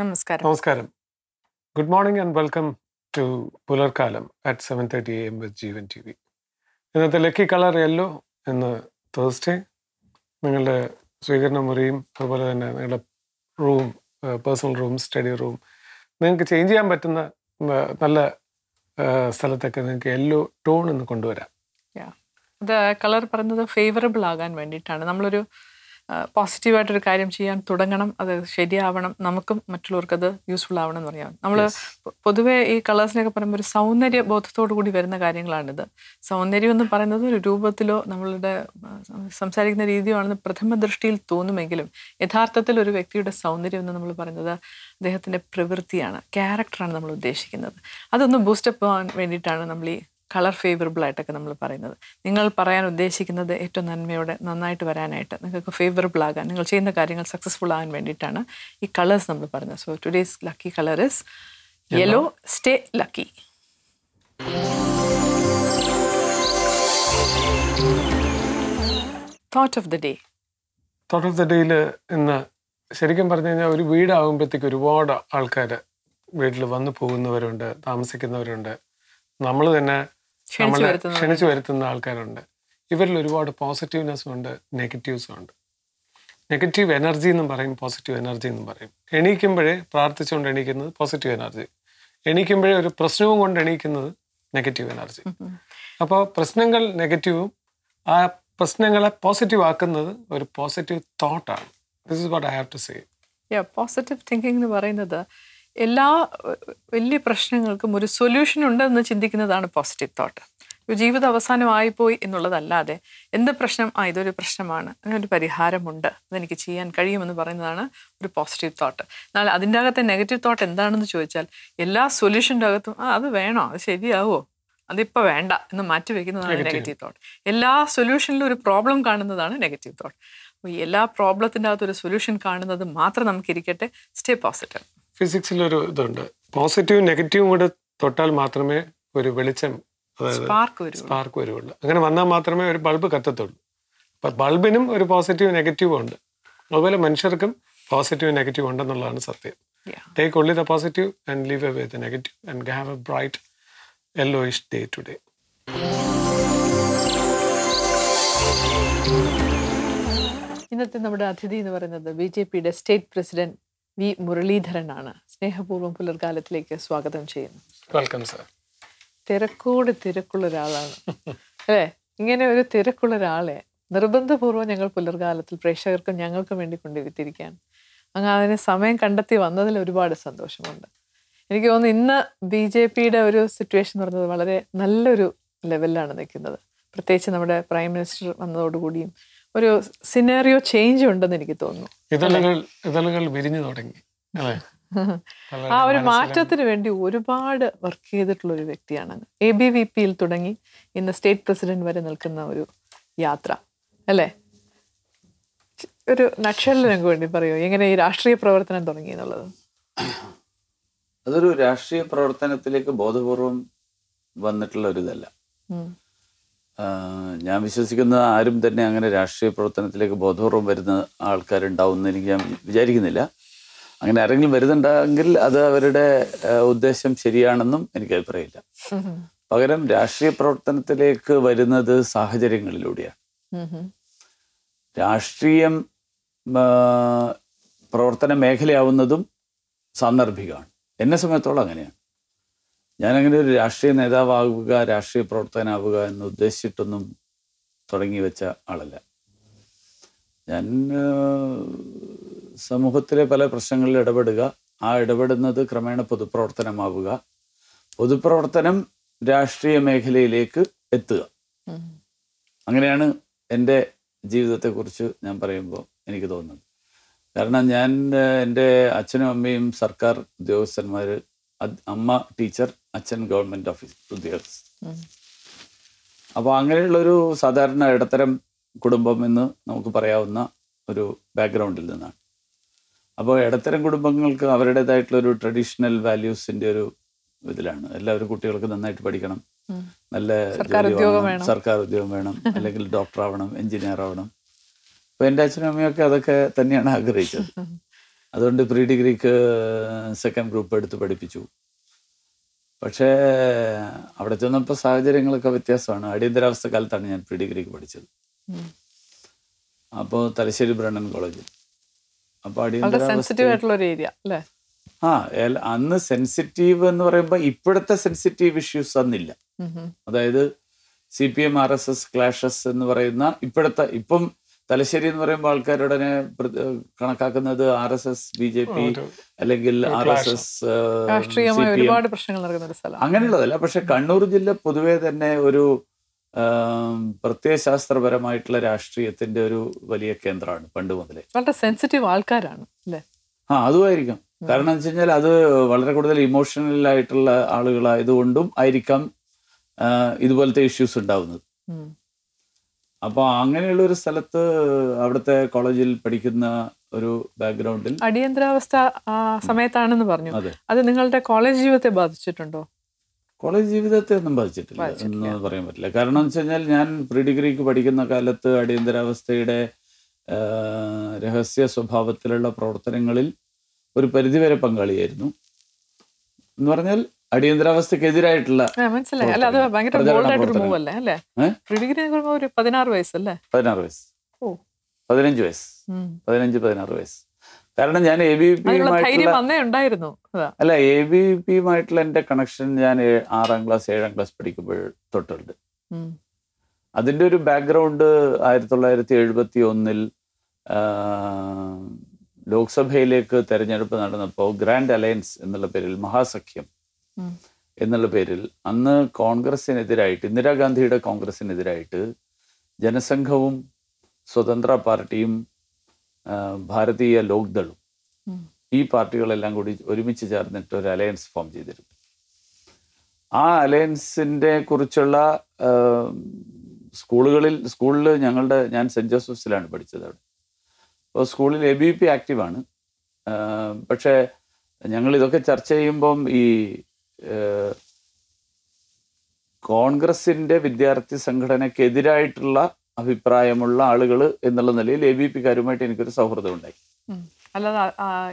നമസ്കാരം. നമസ്കാരം. Good morning and welcome to Pularkalam at 7:30 AM with Jeevan TV. ഇന്നത്തെ ലക്കി കളർ യെല്ലോ. ഇന്ന് തേഴ്സ്ഡേ. നിങ്ങളുടെ സ്വീകരണ മുറിയും അതുപോലെ തന്നെ നിങ്ങളുടെ room, personal room, study room നിങ്ങൾക്ക് ചേഞ്ച് ചെയ്യാൻ പറ്റുന്ന നല്ല സ്ഥലത്തൊക്കെ നിങ്ങൾക്ക് യെല്ലോ ടോൺ ഒന്ന് കൊണ്ടുവരാം. അത് കളർ പറയുന്നത് ഫേവറബിൾ ആകാൻ വേണ്ടിയിട്ടാണ്. നമ്മളൊരു പോസിറ്റീവായിട്ടൊരു കാര്യം ചെയ്യാൻ തുടങ്ങണം, അത് ശരിയാവണം, നമുക്കും മറ്റുള്ളവർക്കത് യൂസ്ഫുൾ ആവണം എന്ന് പറയാം. നമ്മൾ പൊതുവേ ഈ കളേഴ്സിനൊക്കെ പറയുമ്പോൾ ഒരു സൗന്ദര്യ ബോധത്തോടു കൂടി വരുന്ന കാര്യങ്ങളാണിത്. സൗന്ദര്യം എന്ന് പറയുന്നത് ഒരു രൂപത്തിലോ നമ്മളുടെ സംസാരിക്കുന്ന രീതിയോ ആണെന്ന് പ്രഥമ ദൃഷ്ടിയിൽ തോന്നുമെങ്കിലും യഥാർത്ഥത്തിൽ ഒരു വ്യക്തിയുടെ സൗന്ദര്യം എന്ന് നമ്മൾ പറയുന്നത് അദ്ദേഹത്തിൻ്റെ പ്രവൃത്തിയാണ്, ക്യാരക്ടറാണ് നമ്മൾ ഉദ്ദേശിക്കുന്നത്. അതൊന്ന് ബൂസ്റ്റപ്പ് ആവാൻ വേണ്ടിയിട്ടാണ് നമ്മൾ ഈ കളർ ഫേവറബിൾ ആയിട്ടൊക്കെ നമ്മൾ പറയുന്നത്. നിങ്ങൾ പറയാൻ ഉദ്ദേശിക്കുന്നത് ഏറ്റവും നന്മയോടെ നന്നായിട്ട് വരാനായിട്ട്, നിങ്ങൾക്ക് ഫേവറബിൾ ആകാൻ, നിങ്ങൾ ചെയ്യുന്ന കാര്യങ്ങൾ സക്സസ്ഫുൾ ആകാൻ വേണ്ടിയിട്ടാണ് ഈ കളേഴ്സ് നമ്മൾ പറയുന്നത്. So today's lucky colour is yellow. Stay lucky. Thought of the day. Thought of the ഡേയിൽ ഇന്ന് ശരിക്കും പറഞ്ഞു കഴിഞ്ഞാൽ ഒരു വീടാകുമ്പോഴത്തേക്ക് ഒരുപാട് ആൾക്കാർ വീട്ടിൽ വന്നു പോകുന്നവരുണ്ട്, താമസിക്കുന്നവരുണ്ട്, നമ്മൾ തന്നെ നമ്മളെ ക്ഷണിച്ചു വരുത്തുന്ന ആൾക്കാരുണ്ട്. ഇവരിൽ ഒരുപാട് പോസിറ്റീവ്നെസ്സും ഉണ്ട്, നെഗറ്റീവ്സും ഉണ്ട്. നെഗറ്റീവ് എനർജി എന്നും പറയും, പോസിറ്റീവ് എനർജി എന്നും പറയും. എണീക്കുമ്പോഴേ പ്രാർത്ഥിച്ചുകൊണ്ട് എണീക്കുന്നത് പോസിറ്റീവ് എനർജി, എണീക്കുമ്പോഴേ ഒരു പ്രശ്നവും കൊണ്ട് എണീക്കുന്നത് നെഗറ്റീവ് എനർജി. അപ്പോൾ പ്രശ്നങ്ങൾ നെഗറ്റീവും ആ പ്രശ്നങ്ങളെ പോസിറ്റീവ് ആക്കുന്നത് ഒരു പോസിറ്റീവ് തോട്ടാണ്. This is what I have to say. Positive thinking എന്ന് പറയുന്നത് എല്ലാ വലിയ പ്രശ്നങ്ങൾക്കും ഒരു സൊല്യൂഷൻ ഉണ്ടെന്ന് ചിന്തിക്കുന്നതാണ് പോസിറ്റീവ് തോട്ട്. ഒരു ജീവിതം അവസാനമായിപ്പോയി എന്നുള്ളതല്ലാതെ എന്ത് പ്രശ്നം, ഇതൊരു പ്രശ്നമാണ്, അതിനൊരു പരിഹാരമുണ്ട്, അതെനിക്ക് ചെയ്യാൻ കഴിയുമെന്ന് പറയുന്നതാണ് ഒരു പോസിറ്റീവ് തോട്ട്. എന്നാൽ അതിൻ്റെ അകത്തെ നെഗറ്റീവ് തോട്ട് എന്താണെന്ന് ചോദിച്ചാൽ എല്ലാ സൊല്യൂഷൻ്റെ അകത്തും അത് വേണോ, അത് ശരിയാവോ, അതിപ്പോൾ വേണ്ട എന്ന് മാറ്റി വയ്ക്കുന്നതാണ് നെഗറ്റീവ് തോട്ട്. എല്ലാ സൊല്യൂഷനിലും ഒരു പ്രോബ്ലം കാണുന്നതാണ് നെഗറ്റീവ് തോട്ട്. അപ്പോൾ എല്ലാ പ്രോബ്ലത്തിൻ്റെ അകത്തൊരു സൊല്യൂഷൻ കാണുന്നത് മാത്രം നമുക്കിരിക്കട്ടെ. Stay positive. ഫിസിക്സിലൊരു ഇതുണ്ട്, പോസിറ്റീവും നെഗറ്റീവും കൂടെ തൊട്ടാൽ മാത്രമേ ഒരു വെളിച്ചം, അതായത് സ്പാർക്ക് വരുള്ളൂ. അങ്ങനെ വന്നാൽ മാത്രമേ ഒരു ബൾബ് കത്തത്തുള്ളൂ. അപ്പം ബൾബിനും ഒരു പോസിറ്റീവ് നെഗറ്റീവും ഉണ്ട്. അതുപോലെ മനുഷ്യർക്കും പോസിറ്റീവ് നെഗറ്റീവ് ഉണ്ടെന്നുള്ളതാണ് സത്യം. Take only the positive and leave away the negative and have A bright yellowish day today. ഇന്നത്തെ നമ്മുടെ അതിഥി എന്ന് പറയുന്നത് BJPയുടെ സ്റ്റേറ്റ് പ്രസിഡന്റ് വി മുരളീധരനാണ്. സ്നേഹപൂർവ്വം പുലർക്കാലത്തിലേക്ക് സ്വാഗതം ചെയ്യുന്നു. Welcome sir. തിരക്കുള്ള ഒരാളാണ് അല്ലേ? ഇങ്ങനെ ഒരു തിരക്കുള്ള ഒരാളെ നിർബന്ധപൂർവ്വം ഞങ്ങൾ പുലർകാലത്തിൽ പ്രേക്ഷകർക്കും ഞങ്ങൾക്കും വേണ്ടി കൊണ്ടുവരുത്തിയിരിക്കുകയാണ്. അങ്ങനെ അതിന് സമയം കണ്ടെത്തി വന്നതിൽ ഒരുപാട് സന്തോഷമുണ്ട്. എനിക്ക് തോന്നുന്നു ഇന്ന് BJPയുടെ ഒരു സിറ്റുവേഷൻ എന്ന് പറയുന്നത് വളരെ നല്ലൊരു ലെവലിലാണ് നിൽക്കുന്നത്. പ്രത്യേകിച്ച് നമ്മുടെ പ്രൈം മിനിസ്റ്റർ വന്നതോടുകൂടിയും ഒരു സിനാരിയോ ചേഞ്ച് ഉണ്ടെന്ന് എനിക്ക് തോന്നുന്നു. ഇതളുകൾ വിരിഞ്ഞു തുടങ്ങി. ആ ഒരു മാറ്റത്തിന് വേണ്ടി ഒരുപാട് വർക്ക് ചെയ്തിട്ടുള്ള ഒരു വ്യക്തിയാണ്. ABVPയിൽ തുടങ്ങി ഇന്ന് സ്റ്റേറ്റ് പ്രസിഡന്റ് വരെ നിൽക്കുന്ന ഒരു യാത്ര അല്ലേ? ഒരു നക്ഷലിന് ഞങ്ങൾക്ക് വേണ്ടി പറയുമോ എങ്ങനെ ഈ രാഷ്ട്രീയ പ്രവർത്തനം തുടങ്ങി എന്നുള്ളത്? അതൊരു രാഷ്ട്രീയ പ്രവർത്തനത്തിലേക്ക് ബോധപൂർവം വന്നിട്ടുള്ള ഒരു ഇതല്ല. ഞാൻ വിശ്വസിക്കുന്ന ആരും തന്നെ അങ്ങനെ രാഷ്ട്രീയ പ്രവർത്തനത്തിലേക്ക് ബോധപൂർവം വരുന്ന ആൾക്കാരുണ്ടാവും എന്ന് എനിക്ക് ഞാൻ വിചാരിക്കുന്നില്ല. അങ്ങനെ ആരെങ്കിലും വരുന്നുണ്ടെങ്കിൽ അത് അവരുടെ ഉദ്ദേശം ശരിയാണെന്നും എനിക്ക് അഭിപ്രായമില്ല. പകരം രാഷ്ട്രീയ പ്രവർത്തനത്തിലേക്ക് വരുന്നത് സാഹചര്യങ്ങളിലൂടെയാണ്. രാഷ്ട്രീയം പ്രവർത്തന മേഖലയാവുന്നതും സാന്ദർഭികമാണ്. എന്നെ സംബന്ധിച്ചോളം അങ്ങനെയാണ്. ഞാനങ്ങനെ ഒരു രാഷ്ട്രീയ നേതാവാകുക, രാഷ്ട്രീയ പ്രവർത്തകനാവുക എന്ന് ഉദ്ദേശിച്ചിട്ടൊന്നും തുടങ്ങി വെച്ച ആളല്ല. ഞാൻ സമൂഹത്തിലെ പല പ്രശ്നങ്ങളിൽ ഇടപെടുക, ആ ഇടപെടുന്നത് ക്രമേണ പൊതുപ്രവർത്തനമാവുക, പൊതുപ്രവർത്തനം രാഷ്ട്രീയ മേഖലയിലേക്ക് എത്തുക. അങ്ങനെയാണ് എൻ്റെ ജീവിതത്തെക്കുറിച്ച് ഞാൻ പറയുമ്പോൾ എനിക്ക് തോന്നുന്നത്. കാരണം ഞാൻ എൻ്റെ അച്ഛനും അമ്മയും സർക്കാർ ഉദ്യോഗസ്ഥന്മാർ, അമ്മ ടീച്ചർ, അച്ഛൻ ഗവൺമെൻറ് ഓഫീസ് ഉദ്യോഗസ്ഥൻ. അപ്പോൾ അങ്ങനെയുള്ളൊരു സാധാരണ ഇടത്തരം കുടുംബം എന്ന് നമുക്ക് പറയാവുന്ന ഒരു ബാക്ക്ഗ്രൗണ്ടിൽ നിന്നാണ്. അപ്പോൾ ഇടത്തരം കുടുംബങ്ങൾക്ക് അവരുടേതായിട്ടുള്ളൊരു ട്രഡീഷണൽ വാല്യൂസിൻ്റെ ഒരു ഇതിലാണ്. എല്ലാവരും കുട്ടികൾക്ക് നന്നായിട്ട് പഠിക്കണം, നല്ല സർക്കാർ ഉദ്യോഗം വേണം, അല്ലെങ്കിൽ ഡോക്ടർ ആവണം, എഞ്ചിനീയർ ആവണം. അപ്പോൾ എൻ്റെ അച്ഛനും അമ്മയൊക്കെ അതൊക്കെ തന്നെയാണ് ആഗ്രഹിച്ചത്. അതുകൊണ്ട് പ്രീ ഡിഗ്രിക്ക് സെക്കൻഡ് ഗ്രൂപ്പ് എടുത്ത് പഠിപ്പിച്ചു. പക്ഷേ അവിടെ ചെന്നപ്പോൾ സാഹചര്യങ്ങളൊക്കെ വ്യത്യാസമാണ്. അടിയന്തരാവസ്ഥ കാലത്താണ് ഞാൻ പ്രീ ഡിഗ്രിക്ക് പഠിച്ചത്. അപ്പോൾ തലശ്ശേരി ബ്രണ്ണൻ കോളേജിൽ. അപ്പോൾ അടിയന്തരാവസ്ഥ അന്ന് സെൻസിറ്റീവ് എന്ന് പറയുമ്പോൾ ഇപ്പോഴത്തെ സെൻസിറ്റീവ് ഇഷ്യൂസ് അന്നില്ല. അതായത് CPM RSS ക്ലാഷസ് എന്ന് പറയുന്ന ഇപ്പം തലശ്ശേരി എന്ന് പറയുമ്പോൾ ആൾക്കാരുടനെ കണക്കാക്കുന്നത് RSS BJP അല്ലെങ്കിൽ RSS അങ്ങനെയുള്ളതല്ല. പക്ഷെ കണ്ണൂർ ജില്ല പൊതുവെ തന്നെ ഒരു പ്രത്യയശാസ്ത്രപരമായിട്ടുള്ള രാഷ്ട്രീയത്തിന്റെ ഒരു വലിയ കേന്ദ്രമാണ് പണ്ട് മുതലേ. വളരെ സെൻസിറ്റീവ് ആൾക്കാരാണ് അല്ലേ? അതുമായിരിക്കാം. കാരണം എന്ന് വെച്ച് കഴിഞ്ഞാൽ അത് വളരെ കൂടുതൽ ഇമോഷണൽ ആയിട്ടുള്ള ആളുകളായതുകൊണ്ടും ആയിരിക്കാം ഇതുപോലത്തെ ഇഷ്യൂസ് ഉണ്ടാവുന്നത്. അപ്പോൾ അങ്ങനെയുള്ള ഒരു സ്ഥലത്ത് അവിടുത്തെ കോളേജിൽ പഠിക്കുന്ന ഒരു ബാക്ക്ഗ്രൗണ്ടിൽ അടിയന്തരാവസ്ഥ സമയത്താണെന്ന് പറഞ്ഞു. അത് നിങ്ങളുടെ കോളേജ് ജീവിതത്തെ ബാധിച്ചിട്ടുണ്ടോ? കോളേജ് ജീവിതത്തെ ഒന്നും ബാധിച്ചിട്ടില്ല എന്ന് പറയാൻ പറ്റില്ല. കാരണം എന്ന് വെച്ച് കഴിഞ്ഞാൽ ഞാൻ പ്രീ ഡിഗ്രിക്ക് പഠിക്കുന്ന കാലത്ത് അടിയന്തരാവസ്ഥയുടെ രഹസ്യ സ്വഭാവത്തിലുള്ള പ്രവർത്തനങ്ങളിൽ ഒരു പരിധിവരെ പങ്കാളിയായിരുന്നു. എന്ന് പറഞ്ഞാൽ അടിയന്തരാവസ്ഥക്കെതിരായിട്ടുള്ള 16 വയസ്സ്. 15 വയസ്സ്. 16 വയസ്സ്. കാരണം ഞാൻ ABPയുമായിട്ടുള്ള എൻ്റെ കണക്ഷൻ ഞാൻ 6ാം ക്ലാസ് 7ാം ക്ലാസ് പഠിക്കുമ്പോൾ തൊട്ടുണ്ട്. അതിൻ്റെ ഒരു ബാക്ക്ഗ്രൗണ്ട് 1971 ലോക്സഭയിലേക്ക് തെരഞ്ഞെടുപ്പ് നടന്നപ്പോൾ ഗ്രാൻഡ് അലയൻസ് എന്നുള്ള പേരിൽ, മഹാസഖ്യം എന്നുള്ള പേരിൽ, അന്ന് കോൺഗ്രസിനെതിരായിട്ട്, ഇന്ദിരാഗാന്ധിയുടെ കോൺഗ്രസിനെതിരായിട്ട് ജനസംഘവും സ്വതന്ത്ര പാർട്ടിയും ഭാരതീയ ലോക്ദളും ഈ പാർട്ടികളെല്ലാം കൂടി ഒരുമിച്ച് ചേർന്നിട്ട് ഒരു അലയൻസ് ഫോം ചെയ്തിരുന്നു. ആ അലയൻസിൻ്റെ കുറിച്ചുള്ള സ്കൂളിൽ ഞാൻ സെൻറ്റ് ജോസഫ്സിലാണ് പഠിച്ചത്. അവിടെ അപ്പോൾ സ്കൂളിൽ ABP ആക്റ്റീവാണ്. പക്ഷേ ഞങ്ങൾ ഇതൊക്കെ ചർച്ച ചെയ്യുമ്പം ഈ കോൺഗ്രസിൻ്റെ വിദ്യാർത്ഥി സംഘടനയ്ക്കെതിരായിട്ടുള്ള അഭിപ്രായമുള്ള ആളുകൾ എന്നുള്ള നിലയിൽ ABPക്കാരുമായിട്ട് എനിക്കൊരു സൗഹൃദം ഉണ്ടായി. അല്ലാതെ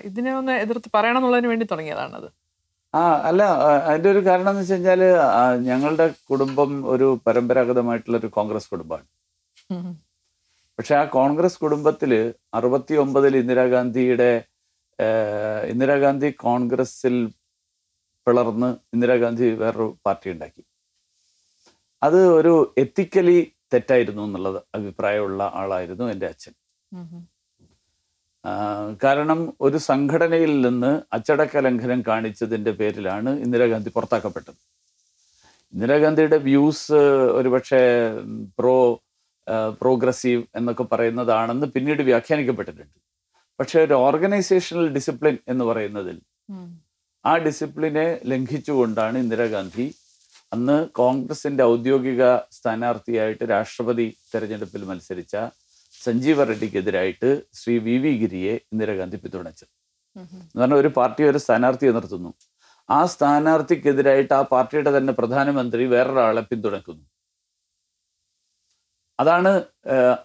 ഇതിനെ ഒന്ന് എതിർത്ത് പറയണം എന്നുള്ളതിന് വേണ്ടി തുടങ്ങിയതാണത്. അല്ല, അതിൻ്റെ ഒരു കാരണം എന്ന് വെച്ച് കഴിഞ്ഞാൽ ഞങ്ങളുടെ കുടുംബം ഒരു പരമ്പരാഗതമായിട്ടുള്ളൊരു കോൺഗ്രസ് കുടുംബമാണ്. പക്ഷെ ആ കോൺഗ്രസ് കുടുംബത്തിൽ 69 ഇന്ദിരാഗാന്ധി കോൺഗ്രസിൽ പിളർന്ന് ഇന്ദിരാഗാന്ധി വേറൊരു പാർട്ടി ഉണ്ടാക്കി. അത് ഒരു എത്തിക്കലി തെറ്റായിരുന്നു എന്നുള്ളത് അഭിപ്രായമുള്ള ആളായിരുന്നു എൻ്റെ അച്ഛൻ. കാരണം ഒരു സംഘടനയിൽ നിന്ന് അച്ചടക്ക ലംഘനം കാണിച്ചതിൻ്റെ പേരിലാണ് ഇന്ദിരാഗാന്ധി പുറത്താക്കപ്പെട്ടത്. ഇന്ദിരാഗാന്ധിയുടെ വ്യൂസ് ഒരുപക്ഷെ പ്രോഗ്രസീവ് എന്നൊക്കെ പറയുന്നതാണെന്ന് പിന്നീട് വ്യാഖ്യാനിക്കപ്പെട്ടിട്ടുണ്ട്. പക്ഷെ ഒരു ഓർഗനൈസേഷണൽ ഡിസിപ്ലിൻ എന്ന് പറയുന്നതിൽ ആ ഡിസിപ്ലിനെ ലംഘിച്ചുകൊണ്ടാണ് ഇന്ദിരാഗാന്ധി അന്ന് കോൺഗ്രസിന്റെ ഔദ്യോഗിക സ്ഥാനാർത്ഥിയായിട്ട് രാഷ്ട്രപതി തെരഞ്ഞെടുപ്പിൽ മത്സരിച്ച സഞ്ജീവ റെഡ്ഡിക്കെതിരായിട്ട് ശ്രീ VV ഗിരിയെ ഇന്ദിരാഗാന്ധി പിന്തുണച്ചത്. എന്ന് പറഞ്ഞാൽ ഒരു പാർട്ടി ഒരു സ്ഥാനാർത്ഥിയെ നിർത്തുന്നു, ആ സ്ഥാനാർത്ഥിക്കെതിരായിട്ട് ആ പാർട്ടിയുടെ തന്നെ പ്രധാനമന്ത്രി വേറൊരാളെ പിന്തുണക്കുന്നു. അതാണ്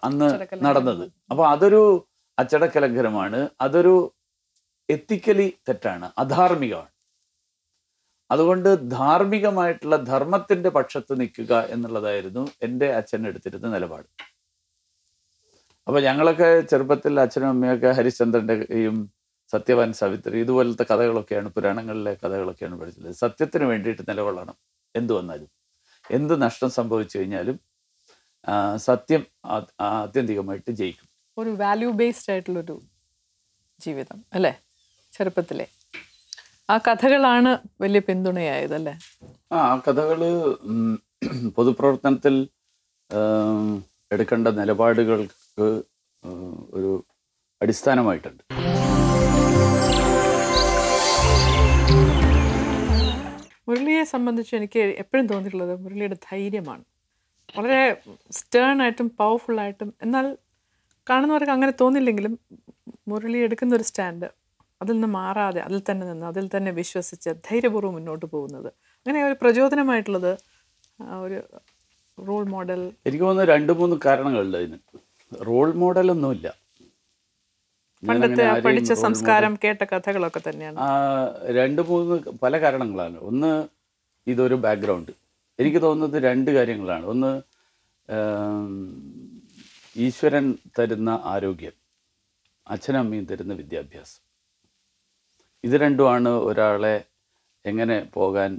അന്ന് നടന്നത്. അപ്പൊ അതൊരു അച്ചടക്ക ലംഘനമാണ്, അതൊരു എത്തിക്കലി തെറ്റാണ്, അധാർമികമാണ്. അതുകൊണ്ട് ധാർമ്മികമായിട്ടുള്ള ധർമ്മത്തിന്റെ പക്ഷത്ത് നിൽക്കുക എന്നുള്ളതായിരുന്നു എൻ്റെ അച്ഛൻ എടുത്തിരുന്ന നിലപാട്. അപ്പൊ ഞങ്ങളൊക്കെ ചെറുപ്പത്തിൽ അച്ഛനും അമ്മയൊക്കെ ഹരിശ്ചന്ദ്രന്റെയും സത്യവാൻ സാവിത്രി ഇതുപോലത്തെ കഥകളൊക്കെയാണ്, പുരാണങ്ങളിലെ കഥകളൊക്കെയാണ് പഠിച്ചത്. സത്യത്തിന് വേണ്ടിയിട്ട് നിലകൊള്ളണം, എന്തു വന്നാലും, എന്ത് നഷ്ടം സംഭവിച്ചു കഴിഞ്ഞാലും സത്യം ആത്യന്തികമായിട്ട് ജയിക്കും. ഒരു വാല്യൂ ബേസ്ഡ് ആയിട്ടുള്ളൊരു ജീവിതം അല്ലേ ചെറുപ്പത്തിലെ? ആ കഥകളാണ് വലിയ പിന്തുണയായതല്ലേ? ആ കഥകൾ പൊതുപ്രവർത്തനത്തിൽ എടുക്കേണ്ട നിലപാടുകൾക്ക് ഒരു അടിസ്ഥാനമായിട്ടുണ്ട്. മുരളിയെ സംബന്ധിച്ച് എനിക്ക് എപ്പോഴും തോന്നിയിട്ടുള്ളത് മുരളിയുടെ ധൈര്യമാണ്. വളരെ സ്റ്റേൺ ആയിട്ടും പവർഫുള്ളായിട്ടും, എന്നാൽ കാണുന്നവർക്ക് അങ്ങനെ തോന്നില്ലെങ്കിലും മുരളി എടുക്കുന്ന ഒരു സ്റ്റാൻഡ്, അതിൽ നിന്ന് മാറാതെ അതിൽ തന്നെ നിന്ന് അതിൽ തന്നെ വിശ്വസിച്ച് ധൈര്യപൂർവ്വം മുന്നോട്ട് പോകുന്നത്, അങ്ങനെ ഒരു പ്രചോദനമായിട്ടുള്ളത് ഒരു റോൾ മോഡൽ. എനിക്ക് തോന്നുന്നു 2-3 കാരണങ്ങളുണ്ട് അതിന്. റോൾ മോഡലൊന്നുമില്ല. പണ്ടത്തെ പഠിച്ച സംസ്കാരം കേട്ട കഥകളൊക്കെ തന്നെയാണ്. രണ്ട് മൂന്ന് പല കാരണങ്ങളാണ്. ഒന്ന്, ഇതൊരു ബാക്ക്ഗ്രൗണ്ട്. എനിക്ക് തോന്നുന്നത് രണ്ട് കാര്യങ്ങളാണ്. ഒന്ന്, ഈശ്വരൻ തരുന്ന ആരോഗ്യം, അച്ഛനമ്മയും തരുന്ന വിദ്യാഭ്യാസം. ഇത് രണ്ടുമാണ് ഒരാളെ എങ്ങനെ പോകാൻ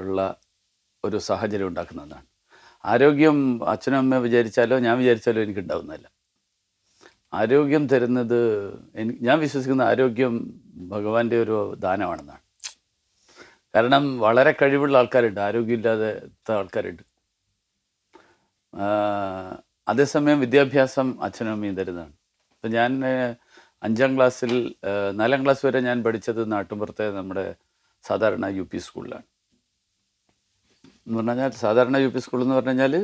ഉള്ള ഒരു സാഹചര്യം ഉണ്ടാക്കുന്നതാണ്. ആരോഗ്യം അച്ഛനും അമ്മ വിചാരിച്ചാലോ ഞാൻ വിചാരിച്ചാലോ എനിക്ക് ഉണ്ടാവുന്നതല്ല. ആരോഗ്യം തരുന്നത് ഞാൻ വിശ്വസിക്കുന്ന ആരോഗ്യം ഭഗവാന്റെ ഒരു ദാനമാണെന്നാണ്. കാരണം വളരെ കഴിവുള്ള ആൾക്കാരുണ്ട്, ആരോഗ്യമില്ലാത്ത ആൾക്കാരുണ്ട്. അതേസമയം വിദ്യാഭ്യാസം അച്ഛനും അമ്മയും തരുന്നതാണ്. ഇപ്പം ഞാൻ 5ാം ക്ലാസ്സിൽ 4ാം ക്ലാസ് വരെ ഞാൻ പഠിച്ചത് നാട്ടുമ്പുറത്തെ നമ്മുടെ സാധാരണ UP സ്കൂളിലാണ്. എന്ന് പറഞ്ഞാൽ സാധാരണ UP സ്കൂൾ എന്ന് പറഞ്ഞു കഴിഞ്ഞാൽ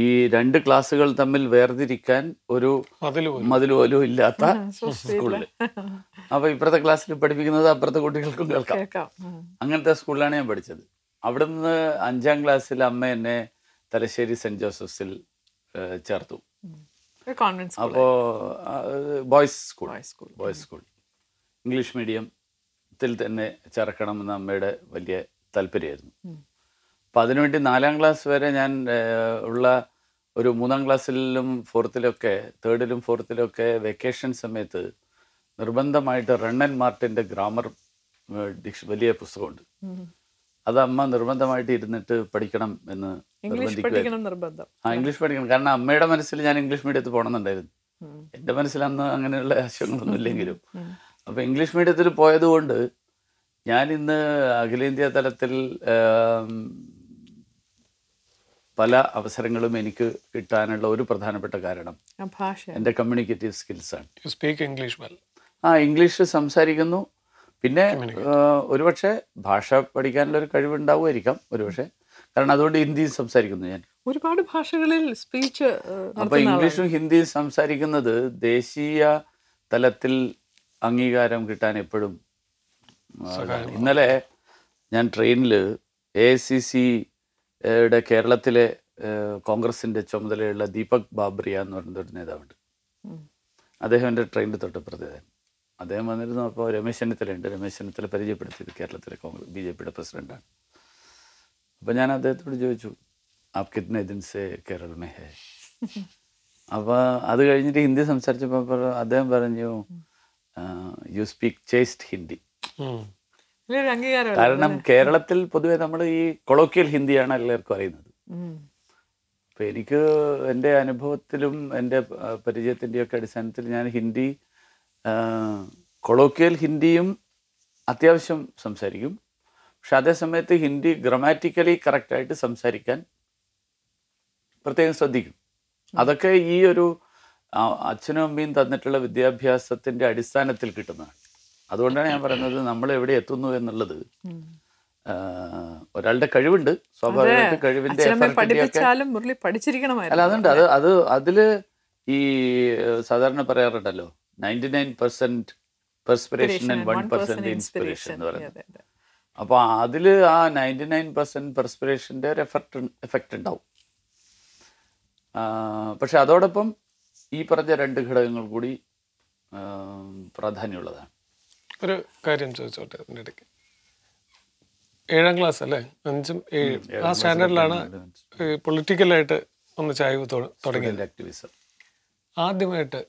ഈ 2 ക്ലാസ്സുകൾ തമ്മിൽ വേർതിരിക്കാൻ ഒരു മതിൽ പോലും ഇല്ലാത്ത സ്കൂളിൽ. അപ്പോൾ ഇപ്പുറത്തെ ക്ലാസ്സിൽ പഠിപ്പിക്കുന്നത് അപ്പുറത്തെ കുട്ടികൾക്കും കേൾക്കാം. അങ്ങനത്തെ സ്കൂളിലാണ് ഞാൻ പഠിച്ചത്. അവിടെ നിന്ന് 5ാം ക്ലാസ്സിൽ അമ്മ എന്നെ തലശ്ശേരി സെൻറ് ജോസഫ്സിൽ ചേർത്തു. അപ്പോൾ ബോയ്സ് സ്കൂൾ ഇംഗ്ലീഷ് മീഡിയത്തിൽ തന്നെ ചേർക്കണമെന്ന് അമ്മയുടെ വലിയ താല്പര്യമായിരുന്നു. അപ്പം അതിനുവേണ്ടി 4ാം ക്ലാസ് വരെ ഞാൻ ഉള്ള ഒരു 3ാം ക്ലാസ്സിലും 4ത്തിലൊക്കെ 3ഡിലും 4ത്തിലൊക്കെ വെക്കേഷൻ സമയത്ത് നിർബന്ധമായിട്ട് റണ്ണൻ മാർട്ടിൻ്റെ ഗ്രാമർ വലിയ പുസ്തകമുണ്ട്. അത് അമ്മ നിർബന്ധമായിട്ട് ഇരുന്നിട്ട് പഠിക്കണം എന്ന് നിർബന്ധിക്കുമായിരുന്നു. ഇംഗ്ലീഷ് പഠിക്കണം. കാരണം അമ്മയുടെ മനസ്സിൽ ഞാൻ ഇംഗ്ലീഷ് മീഡിയത്തിൽ പോകണമെന്നുണ്ടായിരുന്നു. എൻ്റെ മനസ്സിൽ അന്ന് അങ്ങനെയുള്ള ആശയങ്ങളൊന്നും ഇല്ലെങ്കിലും. അപ്പോൾ ഇംഗ്ലീഷ് മീഡിയത്തിൽ പോയതുകൊണ്ട് ഞാൻ ഇന്ന് അഖിലേന്ത്യാ തലത്തിൽ പല അവസരങ്ങളും എനിക്ക് കിട്ടാനുള്ള ഒരു പ്രധാനപ്പെട്ട കാരണം എൻ്റെ കമ്മ്യൂണിക്കേറ്റീവ് സ്കിൽസാണ്. ഇംഗ്ലീഷ് സംസാരിക്കുന്നു. പിന്നെ ഒരുപക്ഷെ ഭാഷ പഠിക്കാനുള്ള ഒരു കഴിവുണ്ടാവുമായിരിക്കാം ഒരുപക്ഷെ. കാരണം അതുകൊണ്ട് ഹിന്ദി സംസാരിക്കുന്നു ഞാൻ. ഒരുപാട് ഭാഷകളിൽ സ്പീച്ച്. അപ്പോൾ ഇംഗ്ലീഷും ഹിന്ദിയും സംസാരിക്കുന്നത് ദേശീയ തലത്തിൽ അംഗീകാരം കിട്ടാൻ എപ്പോഴും. ഇന്നലെ ഞാൻ ട്രെയിനിൽ AICCയുടെ കേരളത്തിലെ കോൺഗ്രസിൻ്റെ ചുമതലയുള്ള ദീപക് ബാബ്രിയ എന്ന് പറയുന്ന ഒരു നേതാവുണ്ട്. അദ്ദേഹം എൻ്റെ ട്രെയിനിൽ തൊട്ടപ്രതിനിധിയാണ്. അദ്ദേഹം വന്നിരുന്നു. അപ്പോൾ രമേശ് ചെന്നിത്തലയുണ്ട്. രമേശ് ചെന്നിത്തല പരിചയപ്പെടുത്തിയത് കേരളത്തിലെ BJPയുടെ പ്രസിഡൻ്റാണ്. അപ്പോൾ ഞാൻ അദ്ദേഹത്തോട് ചോദിച്ചു, ആപ് കിത്നെ ദിൻ സേ കേരള മേ ഹേ? അപ്പോൾ അത് കഴിഞ്ഞിട്ട് ഹിന്ദി സംസാരിച്ചപ്പോൾ അദ്ദേഹം പറഞ്ഞു, യു സ്പീക്ക് ചേസ്റ്റ് ഹിന്ദി. കാരണം കേരളത്തിൽ പൊതുവെ നമ്മൾ ഈ കൊളോക്കിയൽ ഹിന്ദിയാണ് എല്ലാവർക്കും അറിയുന്നത്. അപ്പം എനിക്ക് എൻ്റെ അനുഭവത്തിലും എൻ്റെ പരിചയത്തിൻ്റെയൊക്കെ അടിസ്ഥാനത്തിൽ ഞാൻ ഹിന്ദി കൊളോക്കിയൽ ഹിന്ദിയും അത്യാവശ്യം സംസാരിക്കും. പക്ഷെ അതേസമയത്ത് ഹിന്ദി ഗ്രാമാറ്റിക്കലി കറക്റ്റായിട്ട് സംസാരിക്കാൻ പ്രത്യേകം ശ്രദ്ധിക്കും. അതൊക്കെ ഈ ഒരു അച്ഛനും അമ്മയും തന്നിട്ടുള്ള വിദ്യാഭ്യാസത്തിൻ്റെ അടിസ്ഥാനത്തിൽ കിട്ടുന്നതാണ്. അതുകൊണ്ടാണ് ഞാൻ പറയുന്നത് നമ്മൾ എവിടെ എത്തുന്നു എന്നുള്ളത് ഒരാളുടെ കഴിവുണ്ട്, സ്വാഭാവികമായിട്ട് കഴിവിന്റെ അല്ല അതുണ്ട്. അതില് ഈ സാധാരണ പറയാറുണ്ടല്ലോ 99% പെർസ്പിറേഷൻ ആൻഡ് 1% ഇൻസ്പിറേഷൻ എന്ന് പറയുന്നത്. അപ്പോൾ അതിൽ ആ 99% പെർസ്പിറേഷൻ്റെ ഒരു എഫക്റ്റ് ഉണ്ടാവും. പക്ഷെ അതോടൊപ്പം ഈ പറഞ്ഞ 2 ഘടകങ്ങൾ കൂടി പ്രാധാന്യമുള്ളതാണ്. ഒരു കാര്യം ചോദിച്ചോട്ടെ അതിൻ്റെ ഇടയ്ക്ക്. 7ാം ക്ലാസ് അല്ലേ, 5ഉം 7ഉം ആ സ്റ്റാൻഡേർഡിലാണ് പൊളിറ്റിക്കലായിട്ട് ഒന്ന് ചായ്വ് തുടങ്ങിയത്. ആക്ടിവിസം ആദ്യമായിട്ട്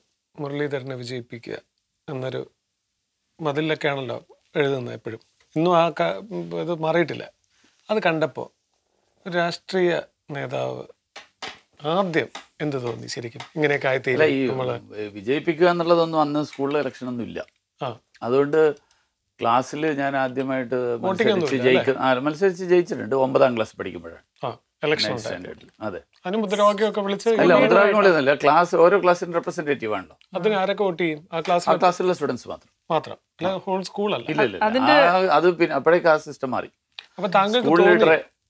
മുരളീധരനെ വിജയിപ്പിക്കുക എന്നൊരു മതിലൊക്കെ ആണല്ലോ എഴുതുന്നത് എപ്പോഴും. ഇന്നും ആ ഇത് മാറിയിട്ടില്ല. അത് കണ്ടപ്പോൾ രാഷ്ട്രീയ നേതാവ് ആദ്യം എന്ത് തോന്നി ശരിക്കും? ഇങ്ങനെയൊക്കെ ആയിത്തീര വിജയിപ്പിക്കുക എന്നുള്ളതൊന്നും അന്ന് സ്കൂളിൽ ഇലക്ഷനൊന്നും ഇല്ല. അതുകൊണ്ട് ക്ലാസ്സിൽ ഞാൻ ആദ്യമായിട്ട് മത്സരിച്ച് ജയിച്ചിട്ടുണ്ട് 9ാം ക്ലാസ് പഠിക്കുമ്പോഴാണ്. അതെ, അല്ല മുദ്രാവാക്യം വിളിക്കുന്നില്ല. ക്ലാസ് ഓരോ ക്ലാസ്സിന് റെപ്രസെന്റേറ്റീവ് ആണല്ലോ. അതിന് ആരൊക്കെ വോട്ട് ചെയ്യും? ആ ക്ലാസ്സിലുള്ള സ്റ്റുഡൻസ് മാത്രം. ഇല്ല. അത് പിന്നെ അപ്പോഴേക്ക് ആ സിസ്റ്റം മാറി. അപ്പൊ താങ്കൾക്ക്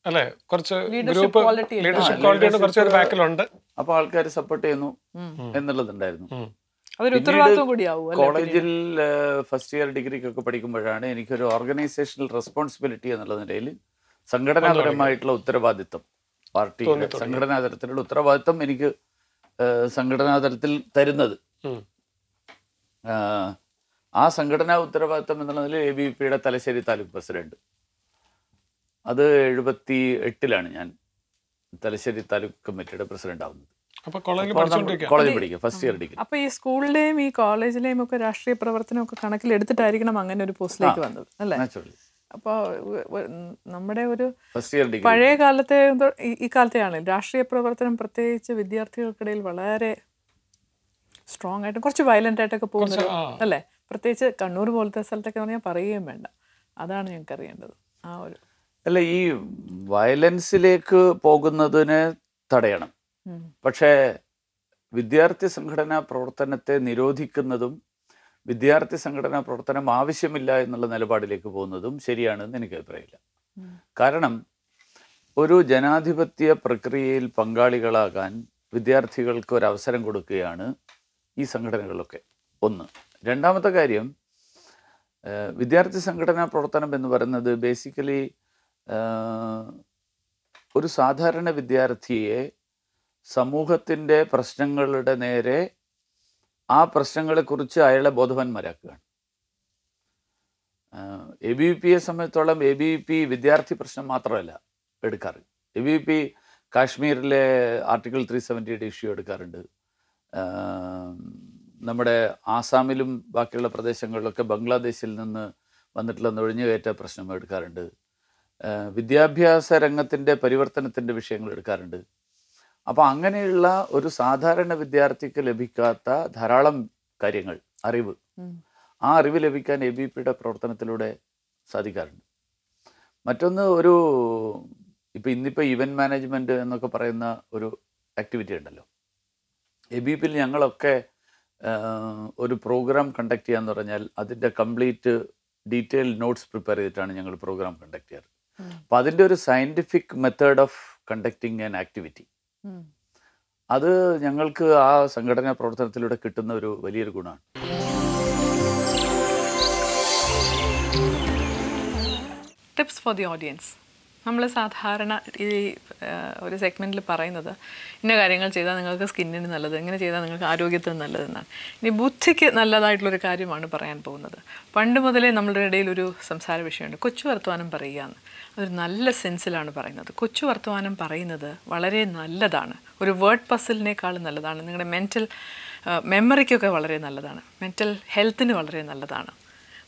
അല്ലെ കുറച്ച് ഗ്രൂപ്പ് ലീഡർഷിപ്പ് ക്വാളിറ്റിയുടെ കുറച്ച് ഒരു ബാക്കിലുണ്ട്. അപ്പൊ ആൾക്കാർ സപ്പോർട്ട് ചെയ്യുന്നു എന്നുള്ളതുണ്ടായിരുന്നു. കോളേജിൽ ഫസ്റ്റ് ഇയർ ഡിഗ്രിക്കൊക്കെ പഠിക്കുമ്പോഴാണ് എനിക്കൊരു ഓർഗനൈസേഷണൽ റെസ്പോൺസിബിലിറ്റി എന്നുള്ള നിലയിൽ സംഘടനാപരമായിട്ടുള്ള ഉത്തരവാദിത്വം, പാർട്ടിയുടെ സംഘടനാ തലത്തിലുള്ള ഉത്തരവാദിത്വം എനിക്ക് സംഘടനാ തലത്തിൽ തരുന്നത്. ആ സംഘടനാ ഉത്തരവാദിത്തം എന്നുള്ള നിലയിൽ ABVP തലശ്ശേരി താലൂക്ക് പ്രസിഡന്റ്. അത് 78-ലാണ് ഞാൻ തലശ്ശേരി താലൂക്ക് കമ്മിറ്റിയുടെ പ്രസിഡന്റ് ആവുന്നത്. കോളേജിൽ പഠിക്കുക, ഫസ്റ്റ് ഇയർ ഡിഗ്രി. അപ്പൊ ഈ സ്കൂളിലെയും ഈ കോളേജിലെയും ഒക്കെ രാഷ്ട്രീയ പ്രവർത്തനം ഒക്കെ കണക്കിലെടുത്തിട്ടായിരിക്കണം അങ്ങനെ ഒരു പോസ്റ്റിലേക്ക് വന്നത് അല്ലേ? അപ്പോൾ നമ്മുടെ ഒരു പഴയ കാലത്തെ ഈ കാലത്തെയാണ് രാഷ്ട്രീയ പ്രവർത്തനം പ്രത്യേകിച്ച് വിദ്യാർത്ഥികൾക്കിടയിൽ വളരെ സ്ട്രോങ് ആയിട്ട് കുറച്ച് വയലന്റ് ആയിട്ടൊക്കെ പോകുന്നത് അല്ലേ? പ്രത്യേകിച്ച് കണ്ണൂർ പോലത്തെ സ്ഥലത്തൊക്കെ പറഞ്ഞാൽ പറയുകയും വേണ്ട. അതാണ് ഞങ്ങൾക്ക് അറിയേണ്ടത്. ആ ഒരു അല്ല, ഈ വയലൻസിലേക്ക് പോകുന്നതിനെ തടയണം. പക്ഷേ വിദ്യാർത്ഥി സംഘടനാ പ്രവർത്തനത്തെ നിരോധിക്കുന്നതും വിദ്യാർത്ഥി സംഘടനാ പ്രവർത്തനം ആവശ്യമില്ല എന്നുള്ള നിലപാടിലേക്ക് പോകുന്നതും ശരിയാണെന്ന് എനിക്ക് അഭിപ്രായമില്ല. കാരണം ഒരു ജനാധിപത്യ പ്രക്രിയയിൽ പങ്കാളികളാകാൻ വിദ്യാർത്ഥികൾക്ക് ഒരു അവസരം കൊടുക്കുകയാണ് ഈ സംഘടനകളൊക്കെ. ഒന്ന്. രണ്ടാമത്തെ കാര്യം, വിദ്യാർത്ഥി സംഘടനാ പ്രവർത്തനം എന്ന് പറയുന്നത് ബേസിക്കലി ഒരു സാധാരണ വിദ്യാർത്ഥിയെ സമൂഹത്തിൻ്റെ പ്രശ്നങ്ങളുടെ നേരെ ആ പ്രശ്നങ്ങളെക്കുറിച്ച് അയാളെ ബോധവാന്മാരാക്കുകയാണ്. ABVPയെ സംബന്ധിച്ചോളം ABVP വിദ്യാർത്ഥി പ്രശ്നം മാത്രമല്ല എടുക്കാറ്. ABVP കാശ്മീരിലെ ആർട്ടിക്കിൾ 370 ഇഷ്യൂ എടുക്കാറുണ്ട്. നമ്മുടെ ആസാമിലും ബാക്കിയുള്ള പ്രദേശങ്ങളിലൊക്കെ ബംഗ്ലാദേശിൽ നിന്ന് വന്നിട്ടുള്ള നുഴഞ്ഞുകയറ്റ പ്രശ്നം എടുക്കാറുണ്ട്. വിദ്യാഭ്യാസ രംഗത്തിൻ്റെ പരിവർത്തനത്തിൻ്റെ വിഷയങ്ങൾ എടുക്കാറുണ്ട്. അപ്പോൾ അങ്ങനെയുള്ള ഒരു സാധാരണ വിദ്യാർത്ഥിക്ക് ലഭിക്കാത്ത ധാരാളം കാര്യങ്ങൾ, അറിവ്, ആ അറിവ് ലഭിക്കാൻ ABVPയുടെ പ്രവർത്തനത്തിലൂടെ സാധിക്കാറുണ്ട്. മറ്റൊന്ന്, ഇന്നിപ്പോൾ ഇവൻറ്റ് മാനേജ്മെൻറ്റ് എന്നൊക്കെ പറയുന്ന ഒരു ആക്ടിവിറ്റി ഉണ്ടല്ലോ. ABVPയിൽ ഞങ്ങളൊക്കെ ഒരു പ്രോഗ്രാം കണ്ടക്ട് ചെയ്യാന്ന് പറഞ്ഞാൽ അതിൻ്റെ കംപ്ലീറ്റ് ഡീറ്റെയിൽഡ് നോട്ട്സ് പ്രിപ്പയർ ചെയ്തിട്ടാണ് ഞങ്ങൾ പ്രോഗ്രാം കണ്ടക്ട് ചെയ്യാറ്. അപ്പോൾ അതിൻ്റെ ഒരു scientific method of conducting an activity, അത് ഞങ്ങൾക്ക് ആ സംഘടനാ പ്രവർത്തനത്തിലൂടെ കിട്ടുന്ന ഒരു വലിയൊരു ഗുണമാണ്. Tips for the audience. നമ്മൾ സാധാരണ ഈ ഒരു സെഗ്മെൻറ്റിൽ പറയുന്നത് ഇന്ന കാര്യങ്ങൾ ചെയ്താൽ നിങ്ങൾക്ക് സ്കിന്നിന് നല്ലത്, ഇങ്ങനെ ചെയ്താൽ നിങ്ങൾക്ക് ആരോഗ്യത്തിന് നല്ലതെന്നാണ്. ഇനി ബുദ്ധിക്ക് നല്ലതായിട്ടുള്ളൊരു കാര്യമാണ് പറയാൻ പോകുന്നത്. പണ്ട് മുതലേ നമ്മളുടെ ഇടയിൽ ഒരു സംസാര വിഷയമുണ്ട്, കൊച്ചു വർത്തമാനം പറയുക എന്ന്. അതൊരു നല്ല സെൻസിലാണ് പറയുന്നത്. കൊച്ചു വർത്തമാനം പറയുന്നത് വളരെ നല്ലതാണ്. ഒരു വേർഡ് പസിലിനേക്കാളും നല്ലതാണ്. നിങ്ങളുടെ മെൻ്റൽ മെമ്മറിക്കൊക്കെ വളരെ നല്ലതാണ്. മെൻ്റൽ ഹെൽത്തിന് വളരെ നല്ലതാണ്.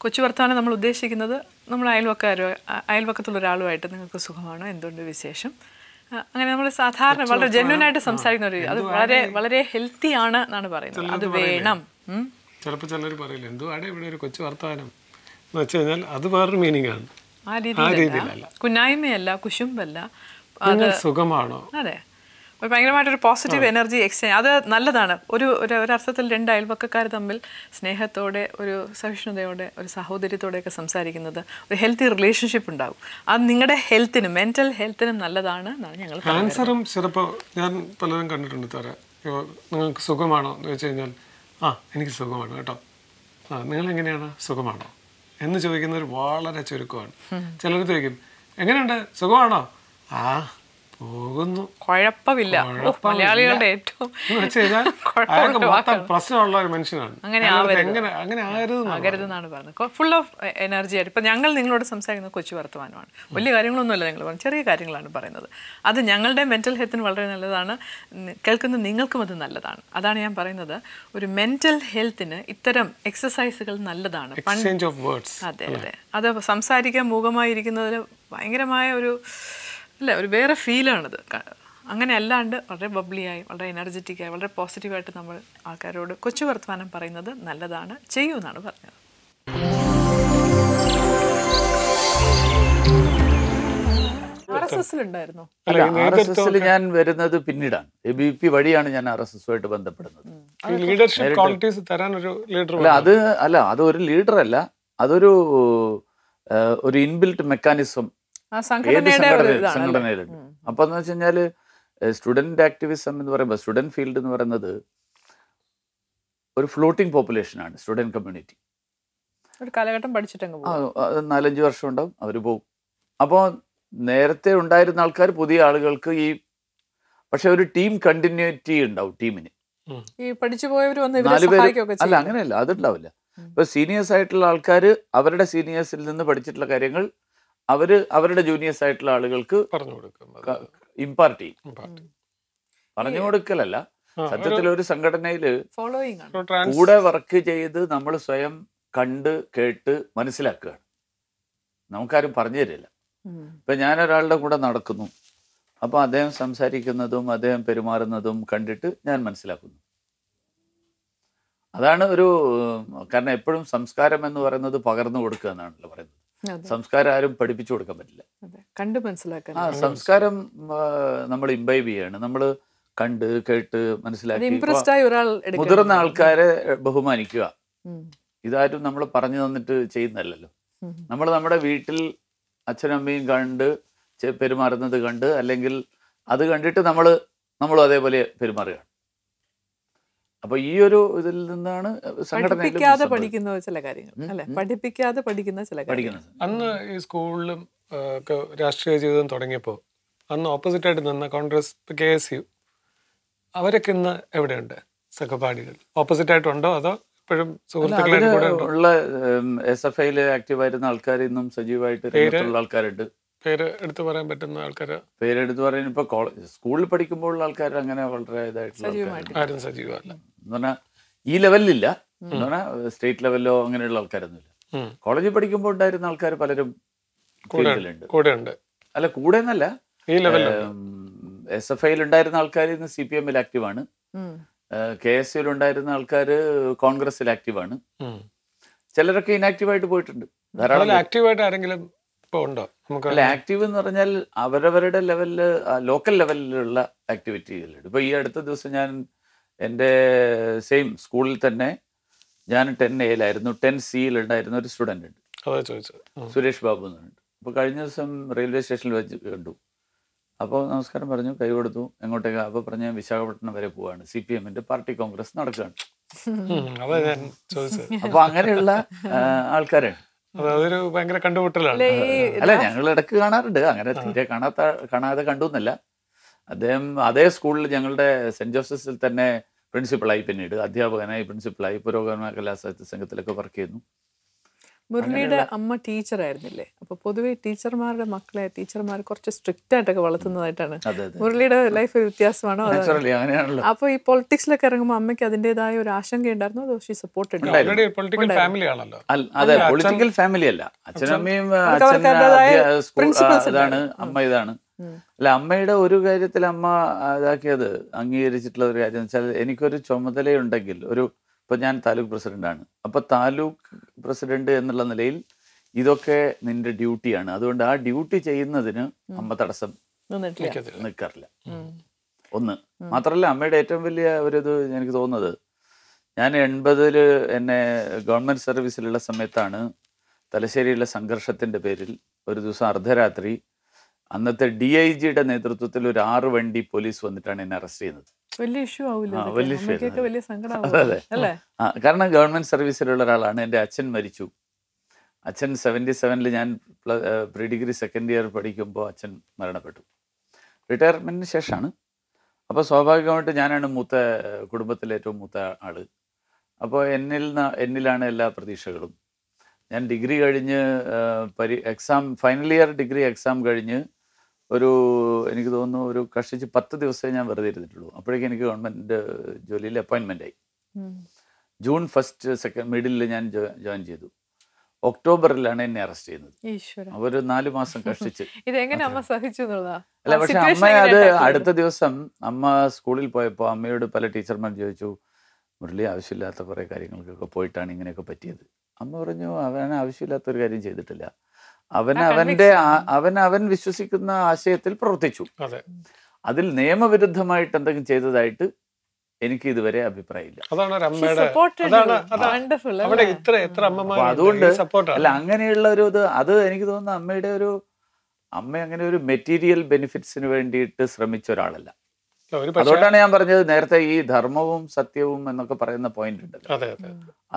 കൊച്ചു വർത്തമാനം നമ്മൾ ഉദ്ദേശിക്കുന്നത് നമ്മൾ അയൽവക്കത്തുള്ള ഒരാളുമായിട്ട് നിങ്ങൾക്ക് സുഖമാണോ, എന്തുകൊണ്ട് വിശേഷം, അങ്ങനെ നമ്മൾ സാധാരണ വളരെ ജെന്യുവനായിട്ട് സംസാരിക്കുന്ന ഒരു അത് വളരെ വളരെ ഹെൽത്തി ആണ് എന്നാണ് പറയുന്നത്. അത് വേണം. ചിലപ്പോൾ ചിലർ പറയില്ല എന്തുവാടെ ഇവിടെ ഒരു കൊച്ചു വർത്തമാനം എന്ന് വെച്ച് കഴിഞ്ഞാൽ അത് വേറൊരു മീനിങ് ആണ്. ആ രീതിയിലല്ല, കുന്നായ്മയല്ല, കുശുമ്പല്ല, അത് സുഖമാണോ. അതെ, ഒരു ഭയങ്കരമായിട്ടൊരു പോസിറ്റീവ് എനർജി എക്സ്ചേഞ്ച്. അത് നല്ലതാണ്. ഒരർത്ഥത്തിൽ രണ്ട് അയൽവക്കക്കാർ തമ്മിൽ സ്നേഹത്തോടെ, ഒരു സഹിഷ്ണുതയോടെ, ഒരു സഹോദര്യത്തോടെയൊക്കെ സംസാരിക്കുന്നത് ഒരു ഹെൽത്തി റിലേഷൻഷിപ്പ് ഉണ്ടാകും. അത് നിങ്ങളുടെ ഹെൽത്തിനും മെൻ്റൽ ഹെൽത്തിനും നല്ലതാണ് എന്നാണ് ഞങ്ങൾ. ആൻസറും ചിലപ്പോൾ ഞാൻ പലരും കണ്ടിട്ടുണ്ട്. തരാം, നിങ്ങൾക്ക് സുഖമാണോ എന്ന് വെച്ച് കഴിഞ്ഞാൽ എനിക്ക് സുഖമാണ് കേട്ടോ, നിങ്ങളെങ്ങനെയാണ്, സുഖമാണോ എന്ന് ചോദിക്കുന്നവർ വളരെ ചുരുക്കമാണ്. ചിലർ ചോദിക്കും എങ്ങനെയുണ്ട്, സുഖമാണോ, പോകുന്നു, കുഴപ്പമില്ല. മലയാളികളുടെ ഏറ്റവും പ്രശ്നമുള്ള ഒരു മനുഷ്യനാണ്. അങ്ങനെ ആകരുതെന്നാണ് പറഞ്ഞത്. ഫുൾ ഓഫ് എനർജി ആയിട്ട്. ഇപ്പം ഞങ്ങൾ നിങ്ങളോട് സംസാരിക്കുന്നത് കൊച്ചു വർത്തമാനമാണ്. വലിയ കാര്യങ്ങളൊന്നുമല്ല ഞങ്ങൾ പറഞ്ഞത്, ചെറിയ കാര്യങ്ങളാണ് പറയുന്നത്. അത് ഞങ്ങളുടെ മെൻ്റൽ ഹെൽത്തിന് വളരെ നല്ലതാണ്. കേൾക്കുന്ന നിങ്ങൾക്കും അത് നല്ലതാണ്. അതാണ് ഞാൻ പറയുന്നത്, ഒരു മെൻ്റൽ ഹെൽത്തിന് ഇത്തരം എക്സസൈസുകൾ നല്ലതാണ്. അതെ അതെ, അത് സംസാരിക്കാൻ മൂകമായിരിക്കുന്നതിന് ഭയങ്കരമായ ഒരു വേറെ ഫീലാണിത്. അങ്ങനെ അല്ലാണ്ട് വളരെ ബബ്ലിയായി, വളരെ എനർജറ്റിക്കായി, വളരെ പോസിറ്റീവായിട്ട് നമ്മൾ ആൾക്കാരോട് കൊച്ചു വർത്തമാനം പറയുന്നത് നല്ലതാണ്, ചെയ്യൂ എന്നാണ് പറഞ്ഞത്. RSSലുണ്ടായിരുന്നോ? RSSൽ ഞാൻ വരുന്നത് പിന്നീടാണ്. ABVP വഴിയാണ് ഞാൻ RSSുമായിട്ട് ബന്ധപ്പെടുന്നത്. അതൊരു ലീഡർ അല്ല, അതൊരു ഇൻബിൽറ്റ് മെക്കാനിസം സംഘടനയിലുണ്ട്. അപ്പൊ എന്ന് വെച്ച് കഴിഞ്ഞാല് സ്റ്റുഡന്റ് ആക്ടിവിസം എന്ന് പറയുമ്പോൾ, സ്റ്റുഡന്റ് ഫീൽഡ് എന്ന് പറയുന്നത് ഒരു ഫ്ലോട്ടിംഗ് പോപ്പുലേഷനാണ്. സ്റ്റുഡന്റ് കമ്മ്യൂണിറ്റി ഒരു കാലഘട്ടം പഠിച്ചിട്ട് 4-5 വർഷം ഉണ്ടാവും, അവർ പോകും. അപ്പോൾ നേരത്തെ ഉണ്ടായിരുന്ന ആൾക്കാർ പുതിയ ആളുകൾക്ക് പക്ഷെ ഒരു ടീം കണ്ടിന്യൂറ്റി ഉണ്ടാവും ടീമിന്. ഈ പഠിച്ചു പോയവർ വന്ന് ഇവരെ 4 പേര് സഹായിക്കുകയൊക്കെ അല്ല ചെയ്യും. അങ്ങനെയല്ല, അതുണ്ടാവില്ല. ഇപ്പൊ സീനിയേഴ്സ് ആയിട്ടുള്ള ആൾക്കാർ അവരുടെ സീനിയേഴ്സിൽ നിന്ന് പഠിച്ചിട്ടുള്ള കാര്യങ്ങൾ അവരുടെ ജൂനിയേഴ്സ് ആയിട്ടുള്ള ആളുകൾക്ക് പറഞ്ഞു കൊടുക്കും. ഇമ്പാർട്ട് ചെയ്യും. Impact. പറഞ്ഞു കൊടുക്കലല്ല, സത്യത്തിൽ ഒരു സംഘടനയില് ഫോളോയിങ് ആണ്. കൂടെ വർക്ക് ചെയ്ത് നമ്മൾ സ്വയം കണ്ട് കേട്ട് മനസ്സിലാക്കുകയാണ്. നമുക്കാരും പറഞ്ഞു തരില്ല. ഇപ്പൊ ഞാനൊരാളുടെ കൂടെ നടക്കുന്നു, അപ്പൊ അദ്ദേഹം സംസാരിക്കുന്നതും അദ്ദേഹം പെരുമാറുന്നതും കണ്ടിട്ട് ഞാൻ മനസ്സിലാക്കുന്നു. അതാണ് ഒരു, കാരണം എപ്പോഴും സംസ്കാരം എന്ന് പറയുന്നത് പകർന്നു കൊടുക്കുക എന്നാണല്ലോ പറയുന്നത്. അതെ, സംസ്കാരം ആരും പഠിപ്പിച്ചു കൊടുക്കാൻ പറ്റില്ല. അതെ, കണ്ട് മനസ്സിലാക്കാൻ. സംസ്കാരം നമ്മൾ ഇംബൈബ് ചെയ്യാണ്, നമ്മൾ കണ്ട് കേട്ട് മനസ്സിലാക്കി. ഇംപ്രസ്ഡ് ആയി ഒരാൾ എടുക്കണം. മുതിർന്ന ആൾക്കാരെ ബഹുമാനിക്കുക, ഇതാരും നമ്മൾ പറഞ്ഞു തന്നിട്ട് ചെയ്യുന്നതല്ലല്ലോ. നമ്മൾ നമ്മുടെ വീട്ടിൽ അച്ഛനും അമ്മയും കണ്ട് പെരുമാറുന്നത് കണ്ട്, അല്ലെങ്കിൽ അത് കണ്ടിട്ട് നമ്മളും അതേപോലെ പെരുമാറുകയാണ്. അപ്പൊ ഈ ഒരു ഇതിൽ നിന്നാണ് പഠിപ്പിക്കാതെ പഠിക്കുന്ന ചില കാര്യങ്ങൾ അല്ലെ, പഠിപ്പിക്കാതെ പഠിക്കുന്ന ചില കാര്യങ്ങൾ. അന്ന് ഈ സ്കൂളിലും ഒക്കെ രാഷ്ട്രീയ ജീവിതം തുടങ്ങിയപ്പോൾ അന്ന് ഓപ്പോസിറ്റ് ആയിട്ട് നിന്ന കോൺഗ്രസ്, KSU, അവരൊക്കെ ഇന്ന് എവിടെയുണ്ട്? സഹപാഠികൾ ഓപ്പോസിറ്റ് ആയിട്ടുണ്ടോ അതോ ഇപ്പോഴും സുഹൃത്തുക്കളായിട്ട് കൂടെ ഉണ്ടോ? ഉള്ള SFI ആക്റ്റീവായിരുന്ന ആൾക്കാർ ഇന്നും സജീവമായിട്ട് രംഗത്തുള്ള ആൾക്കാരുണ്ട്. പേര് എടുത്തു പറയാൻ പറ്റുന്ന ആൾക്കാര്? പേരെടുത്ത് പറയാൻ ഇപ്പൊ സ്കൂളിൽ പഠിക്കുമ്പോൾ ഉള്ള ആൾക്കാർ അങ്ങനെ വളരെ ഇതായിട്ടുള്ള ആരും സജീവമല്ല എന്ന് പറഞ്ഞാൽ ഈ ലെവലിലില്ല. എന്ന് പറഞ്ഞാൽ സ്റ്റേറ്റ് ലെവലിലോ അങ്ങനെയുള്ള ആൾക്കാരൊന്നുമില്ല. കോളേജിൽ പഠിക്കുമ്പോൾ ഉണ്ടായിരുന്ന ആൾക്കാർ പലരും കൂടെ ഉണ്ട്. അല്ല, കൂടെ എന്നല്ല, ഈ ലെവലിൽ SFI ഉണ്ടായിരുന്ന ആൾക്കാർ ഇന്ന് CPM ആക്റ്റീവാണ്. KSU ഉണ്ടായിരുന്ന ആൾക്കാർ കോൺഗ്രസിൽ ആക്റ്റീവാണ്. ചിലരൊക്കെ ഇനാക്റ്റീവായിട്ട് പോയിട്ടുണ്ട് ധാരാളം. ആക്റ്റീവായിട്ട് ആരെങ്കിലും ഇപ്പൊ ഉണ്ടോ? അല്ല, ആക്റ്റീവ് എന്ന് പറഞ്ഞാൽ അവരവരുടെ ലെവലില്, ലോക്കൽ ലെവലിലുള്ള ആക്ടിവിറ്റികളുണ്ട്. ഇപ്പൊ ഈ അടുത്ത ദിവസം ഞാൻ എൻ്റെ സെയിം സ്കൂളിൽ തന്നെ ഞാൻ 10A 10C ഉണ്ടായിരുന്ന ഒരു സ്റ്റുഡൻ്റ് ഉണ്ട്, സുരേഷ് ബാബു എന്ന് പറഞ്ഞിട്ട്. അപ്പോൾ കഴിഞ്ഞ ദിവസം റെയിൽവേ സ്റ്റേഷനിൽ വെച്ച് കണ്ടു. അപ്പോൾ നമസ്കാരം പറഞ്ഞു, കൈ കൊടുത്തു. എങ്ങോട്ടേക്ക്? അപ്പോൾ പറഞ്ഞ വിശാഖപട്ടണം വരെ പോവാണ്, CPM പാർട്ടി കോൺഗ്രസ് നടക്കുകയാണ്. അപ്പൊ അങ്ങനെയുള്ള ആൾക്കാരാണ്. അതൊരു ഭയങ്കര കണ്ടുമുട്ടലാണ്. അല്ല, ഞങ്ങൾ ഇടയ്ക്ക് കാണാറുണ്ട്. അങ്ങനെ തീരെ കാണാതെ കണ്ടു എന്നല്ല. അദ്ദേഹം അതേ സ്കൂളിൽ ഞങ്ങളുടെ സെന്റ് ജോസഫ്സിൽ തന്നെ പ്രിൻസിപ്പളായി, പിന്നീട് അധ്യാപകനായി, പ്രിൻസിപ്പളായി, പുരോഗമന കലാസാഹിത്യ സംഘത്തിലൊക്കെ വർക്ക് ചെയ്യുന്നു. മുരളിയുടെ അമ്മ ടീച്ചറായിരുന്നില്ലേ? അപ്പൊ പൊതുവെ ടീച്ചർമാരുടെ മക്കളെ ടീച്ചർമാർ കുറച്ച് സ്ട്രിക്റ്റ് ആയിട്ടൊക്കെ വളർത്തുന്നതായിട്ടാണ്. മുരളിയുടെ ലൈഫ് ഒരു വ്യത്യാസമാണോ? അങ്ങനെയാണല്ലോ. അപ്പൊ ഈ പൊളിറ്റിക്സിലൊക്കെ ഇറങ്ങുമ്പോൾ അമ്മയ്ക്ക് അതിന്റേതായ ഒരു ആശങ്ക ഉണ്ടായിരുന്നു? അതോ ഷീ സപ്പോർട്ടഡ്? പൊളിറ്റിക്കൽ ഫാമിലി ആണല്ലോ. അതെ, പൊളിറ്റിക്കൽ ഫാമിലി അല്ല. അച്ഛനമ്മയും ഇതാണ്, അമ്മ ഇതാണ്. അല്ല, അമ്മയുടെ ഒരു കാര്യത്തിൽ അമ്മ ഇതാക്കിയത്, അംഗീകരിച്ചിട്ടുള്ള ഒരു കാര്യം വെച്ചാൽ, എനിക്കൊരു ചുമതലയുണ്ടെങ്കിൽ, ഇപ്പൊ ഞാൻ താലൂക്ക് പ്രസിഡന്റാണ്. അപ്പൊ താലൂക്ക് പ്രസിഡന്റ് എന്നുള്ള നിലയിൽ ഇതൊക്കെ നിന്റെ ഡ്യൂട്ടിയാണ്. അതുകൊണ്ട് ആ ഡ്യൂട്ടി ചെയ്യുന്നതിന് അമ്മ തടസ്സം നിൽക്കാറില്ല. ഒന്ന് മാത്രമല്ല, അമ്മയുടെ ഏറ്റവും വലിയ ഒരിത് എനിക്ക് തോന്നുന്നത്, ഞാൻ 80 എന്നെ ഗവൺമെന്റ് സർവീസിലുള്ള സമയത്താണ് തലശ്ശേരിയിലെ സംഘർഷത്തിന്റെ പേരിൽ ഒരു ദിവസം അർദ്ധരാത്രി അന്നത്തെ DIGയുടെ നേതൃത്വത്തിൽ ഒരു 6 വണ്ടി പോലീസ് വന്നിട്ടാണ് എന്നെ അറസ്റ്റ് ചെയ്യുന്നത്. വലിയ ഇഷ്യൂ ആവില്ല? കാരണം ഗവൺമെന്റ് സർവീസിലുള്ള ഒരാളാണ്. എൻ്റെ അച്ഛൻ മരിച്ചു. അച്ഛൻ 77 ഞാൻ പ്രീ ഡിഗ്രി സെക്കൻഡ് ഇയർ പഠിക്കുമ്പോൾ അച്ഛൻ മരണപ്പെട്ടു. റിട്ടയർമെന്റിന് ശേഷമാണ്. അപ്പോൾ സ്വാഭാവികമായിട്ട് ഞാനാണ് കുടുംബത്തിലെ ഏറ്റവും മൂത്ത ആള്. അപ്പോൾ എന്നിലാണ് എല്ലാ പ്രതീക്ഷകളും. ഞാൻ ഡിഗ്രി കഴിഞ്ഞ് ഫൈനൽ ഇയർ ഡിഗ്രി എക്സാം കഴിഞ്ഞ് എനിക്ക് തോന്നുന്നു ഒരു കഷ്ടിച്ച് 10 ദിവസമേ ഞാൻ വെറുതെ ഇരുന്നിട്ടുള്ളൂ. അപ്പോഴേക്കും എനിക്ക് ഗവൺമെന്റ് ജോലിയിൽ അപ്പോയിൻമെന്റ് ആയി. ജൂൺ 1 മിഡിലിൽ ഞാൻ ജോയിൻ ചെയ്തു. ഒക്ടോബറിലാണ് എന്നെ അറസ്റ്റ് ചെയ്യുന്നത്. ഒരു 4 മാസം കഷ്ടിച്ച്. അല്ല, പക്ഷെ അമ്മ അടുത്ത ദിവസം അമ്മ സ്കൂളിൽ പോയപ്പോൾ അമ്മയോട് പല ടീച്ചർമാർ ചോദിച്ചു, മുരളി ആവശ്യമില്ലാത്ത കുറെ കാര്യങ്ങൾക്കൊക്കെ പോയിട്ടാണ് ഇങ്ങനെയൊക്കെ പറ്റിയത്. അമ്മ പറഞ്ഞു, അവൻ ആവശ്യമില്ലാത്തൊരു കാര്യം ചെയ്തിട്ടില്ല. അവൻ വിശ്വസിക്കുന്ന ആശയത്തിൽ പ്രവർത്തിച്ചു. അതിൽ നിയമവിരുദ്ധമായിട്ട് എന്തെങ്കിലും ചെയ്തതായിട്ട് എനിക്ക് ഇതുവരെ അഭിപ്രായമില്ല. അതുകൊണ്ട് അല്ല, അങ്ങനെയുള്ള ഒരു ഇത്, അത് എനിക്ക് തോന്നുന്നു അമ്മ അങ്ങനെ ഒരു മെറ്റീരിയൽ ബെനിഫിറ്റ്സിന് വേണ്ടിയിട്ട് ശ്രമിച്ച ഒരാളല്ല. അതുകൊണ്ടാണ് ഞാൻ പറഞ്ഞത് നേരത്തെ ഈ ധർമ്മവും സത്യവും എന്നൊക്കെ പറയുന്ന പോയിന്റ് ഉണ്ടല്ലോ,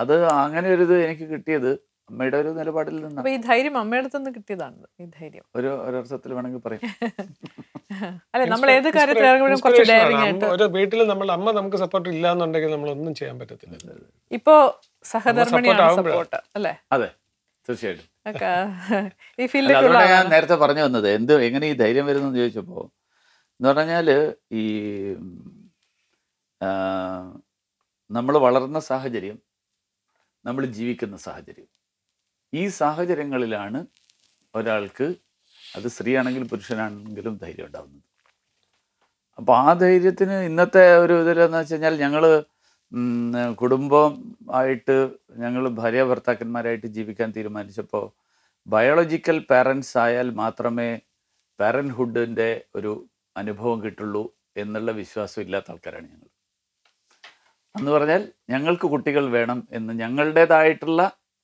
അത് അങ്ങനെ ഒരു ഇത് എനിക്ക് കിട്ടിയത് അമ്മയുടെ ഒരു നിലപാടിൽ നിന്നാണ്. അപ്പൊ ഈ ധൈര്യം അമ്മയുടെ അടുത്തുനിന്ന് കിട്ടിയതാണ്, ഈ ധൈര്യം. ഒരർത്ഥത്തിൽ വേണമെങ്കിൽ പറയാം. അല്ലെ, നമ്മൾ ഏത് കാര്യത്തിൽ ഇറങ്ങുമ്പോഴും കുറച്ച് ഡയറിംഗ് ആയിട്ട്. ഒരു വീട്ടിൽ നമ്മൾ അമ്മ നമുക്ക് സപ്പോർട്ട് ഇല്ല എന്നുണ്ടെങ്കിൽ നമ്മൾ ഒന്നും ചെയ്യാൻ പറ്റത്തില്ല. ഇപ്പോ സഹധർമ്മിണിയാണ് സപ്പോർട്ട് അല്ലേ? അതെ, തീർച്ചയായിട്ടും. ഈ ഫീൽഡിൽ അതുകൊണ്ടാണ് ഞാൻ നേരത്തെ പറഞ്ഞു വന്നത് എങ്ങനെ ഈ ധൈര്യം വരുന്നെന്ന് ചോദിച്ചപ്പോ, എന്ന് പറഞ്ഞാല് ഈ നമ്മൾ വളർന്ന സാഹചര്യം, നമ്മൾ ജീവിക്കുന്ന സാഹചര്യം, ഈ സാഹചര്യങ്ങളിലാണ് ഒരാൾക്ക്, അത് സ്ത്രീയാണെങ്കിലും പുരുഷനാണെങ്കിലും ധൈര്യം ഉണ്ടാകുന്നത്. അപ്പോൾ ആ ധൈര്യത്തിന് ഇന്നത്തെ ഒരു ഇതിലെന്ന് വെച്ച് കഴിഞ്ഞാൽ ഞങ്ങൾ കുടുംബം ആയിട്ട് ഞങ്ങൾ ഭാര്യ ഭർത്താക്കന്മാരായിട്ട് ജീവിക്കാൻ തീരുമാനിച്ചപ്പോൾ ബയോളജിക്കൽ പാരൻസ് ആയാൽ മാത്രമേ പാരൻഹുഡിൻ്റെ ഒരു അനുഭവം കിട്ടുള്ളൂ എന്നുള്ള വിശ്വാസം ഇല്ലാത്ത ആൾക്കാരാണ് ഞങ്ങൾ. എന്ന് പറഞ്ഞാൽ ഞങ്ങൾക്ക് കുട്ടികൾ വേണം എന്ന്, ഞങ്ങളുടേതായിട്ടുള്ള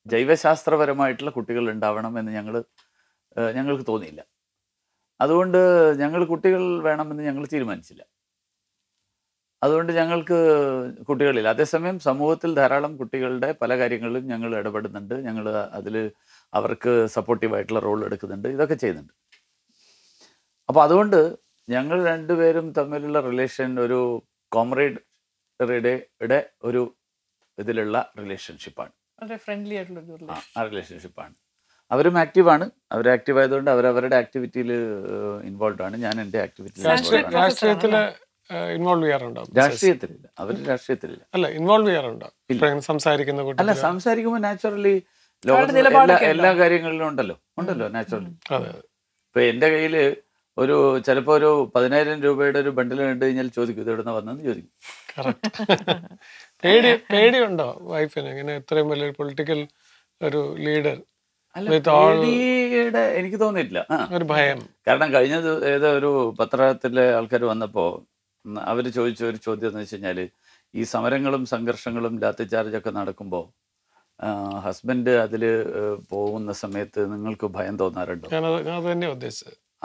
ജൈവശാസ്ത്രപരമായിട്ടുള്ള കുട്ടികൾ ഉണ്ടാവണം എന്ന് ഞങ്ങൾക്ക് തോന്നിയില്ല. അതുകൊണ്ട് ഞങ്ങൾ കുട്ടികൾ വേണമെന്ന് ഞങ്ങൾ തീരുമാനിച്ചില്ല. അതുകൊണ്ട് ഞങ്ങൾക്ക് കുട്ടികളില്ല. അതേസമയം സമൂഹത്തിൽ ധാരാളം കുട്ടികളുടെ പല കാര്യങ്ങളിലും ഞങ്ങൾ ഇടപെടുന്നുണ്ട്. ഞങ്ങൾ അതിൽ അവർക്ക് സപ്പോർട്ടീവായിട്ടുള്ള റോൾ എടുക്കുന്നുണ്ട്, ഇതൊക്കെ ചെയ്യുന്നുണ്ട്. അപ്പോൾ അതുകൊണ്ട് ഞങ്ങൾ രണ്ടുപേരും തമ്മിലുള്ള റിലേഷൻ ഒരു കോമ്രേഡറിയുടെ ഒരു ഇതിലുള്ള റിലേഷൻഷിപ്പാണ്, ഫ്രണ്ട്ലി ആയിട്ടുള്ള ആ റിലേഷൻഷിപ്പാണ്. അവരും ആക്റ്റീവാണ്. അവർ ആക്റ്റീവ് ആയതുകൊണ്ട് അവരവരുടെ ആക്ടിവിറ്റിയിൽ ഇൻവോൾവ് ആണ്. ഞാൻ എൻ്റെ ആക്ടിവിറ്റിയിൽ രാഷ്ട്രീയത്തില് ഇൻവോൾവ് ചെയ്യാറുണ്ടോ? രാഷ്ട്രീയത്തിലില്ല. അവർ രാഷ്ട്രീയത്തിലില്ല. അല്ല, ഇൻവോൾവ് ചെയ്യാറുണ്ടോ? സംസാരിക്കുന്ന അല്ല, സംസാരിക്കുമ്പോൾ നാച്ചുറലി എല്ലാ കാര്യങ്ങളിലും ഉണ്ടല്ലോ നാച്ചുറലി. ഇപ്പൊ എൻ്റെ കയ്യിൽ ചിലപ്പോൾ ഒരു 10,000 രൂപയുടെ ഒരു ബണ്ടിൽ കണ്ടു കഴിഞ്ഞാൽ ചോദിക്കും, ഇത് എവിടുന്ന വന്നെന്ന് ചോദിക്കും. പേടിയുണ്ടോ വൈഫിന് ഇങ്ങനെ ഇത്രയും വലിയൊരു പൊളിറ്റിക്കൽ ഒരു ലീഡർ? എനിക്ക് തോന്നിയിട്ടില്ല ഒരു ഭയം. കാരണം കഴിഞ്ഞ ഏതോ ഒരു പത്രത്തിലെ ആൾക്കാർ വന്നപ്പോ അവർ ചോദിച്ച ഒരു ചോദ്യം എന്ന് വെച്ച് കഴിഞ്ഞാല്, ഈ സമരങ്ങളും സംഘർഷങ്ങളും ലാത്തി ചാർജൊക്കെ നടക്കുമ്പോൾ ഹസ്ബൻഡ് അതിൽ പോകുന്ന സമയത്ത് നിങ്ങൾക്ക് ഭയം തോന്നാറുണ്ടോ?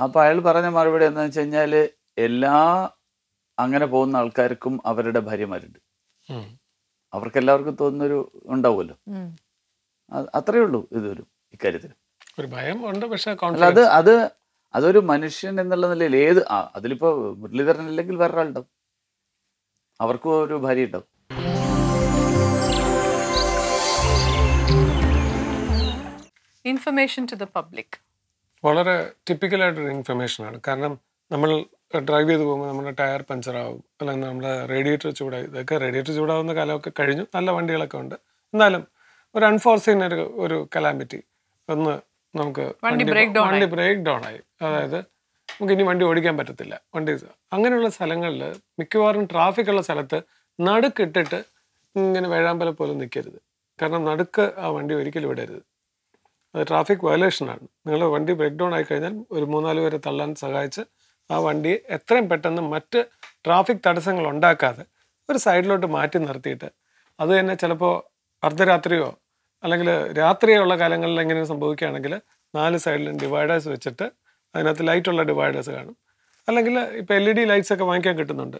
അപ്പൊ അയാൾ പറഞ്ഞ മറുപടി എന്താണെന്ന് വെച്ച് കഴിഞ്ഞാല്, എല്ലാ അങ്ങനെ പോകുന്ന ആൾക്കാർക്കും അവരുടെ ഭാര്യമാരുണ്ട്. അവർക്കെല്ലാവർക്കും തോന്നുന്നൊരു ഉണ്ടാവുമല്ലോ. അത്രയേ ഉള്ളൂ ഇക്കാര്യത്തിൽ ഒരു ഭയം ഉണ്ട്. പക്ഷെ അതൊരു മനുഷ്യൻ എന്നുള്ള നിലയിൽ അതിലിപ്പോ മുരളീധരൻ അല്ലെങ്കിൽ വേറൊരാളുണ്ടാവും, അവർക്കും ഒരു ഭാര്യ ഉണ്ടാവും. ഇൻഫർമേഷൻ ടു ദ പബ്ലിക് വളരെ ടിപ്പിക്കലായിട്ടൊരു ഇൻഫർമേഷനാണ്. കാരണം നമ്മൾ ഡ്രൈവ് ചെയ്ത് പോകുമ്പോൾ നമ്മുടെ ടയർ പഞ്ചറാവും, അല്ലെങ്കിൽ നമ്മുടെ റേഡിയേറ്റർ ചൂടായി. ഇതൊക്കെ റേഡിയേറ്റർ ചൂടാവുന്ന കാലമൊക്കെ കഴിഞ്ഞു, നല്ല വണ്ടികളൊക്കെ ഉണ്ട്. എന്നാലും ഒരു അൺഫോർസീൻ ഒരു കലാമിറ്റി, ഒന്ന് നമുക്ക് വണ്ടി ബ്രേക്ക് ഡൗൺ ആയി, അതായത് നമുക്ക് ഇനി വണ്ടി ഓടിക്കാൻ പറ്റത്തില്ല. അങ്ങനെയുള്ള സ്ഥലങ്ങളിൽ മിക്കവാറും ട്രാഫിക് ഉള്ള സ്ഥലത്ത് നടുക്കിട്ടിട്ട് ഇങ്ങനെ വേഴാമ്പല പോലും നിൽക്കരുത്. കാരണം നടുക്ക് ആ വണ്ടി ഒരിക്കലും വിടരുത്. അത് ട്രാഫിക് വയലേഷനാണ്. നിങ്ങളുടെ വണ്ടി ബ്രേക്ക് ഡൗൺ ആയി കഴിഞ്ഞാൽ ഒരു 3-4 പേരെ തള്ളാൻ സഹായിച്ച് ആ വണ്ടിയെ എത്രയും പെട്ടെന്ന് മറ്റ് ട്രാഫിക് തടസ്സങ്ങൾ ഉണ്ടാക്കാതെ ഒരു സൈഡിലോട്ട് മാറ്റി നിർത്തിയിട്ട്, അത് തന്നെ ചിലപ്പോൾ അർദ്ധരാത്രിയോ അല്ലെങ്കിൽ രാത്രിയുള്ള കാലങ്ങളിൽ എങ്ങനെ സംഭവിക്കുകയാണെങ്കിൽ 4 സൈഡിലും ഡിവൈഡേഴ്സ് വെച്ചിട്ട് അതിനകത്ത് ലൈറ്റുള്ള ഡിവൈഡേഴ്സ് കാണും. അല്ലെങ്കിൽ ഇപ്പോൾ LED ലൈറ്റ്സ് ഒക്കെ വാങ്ങിക്കാൻ കിട്ടുന്നുണ്ട്.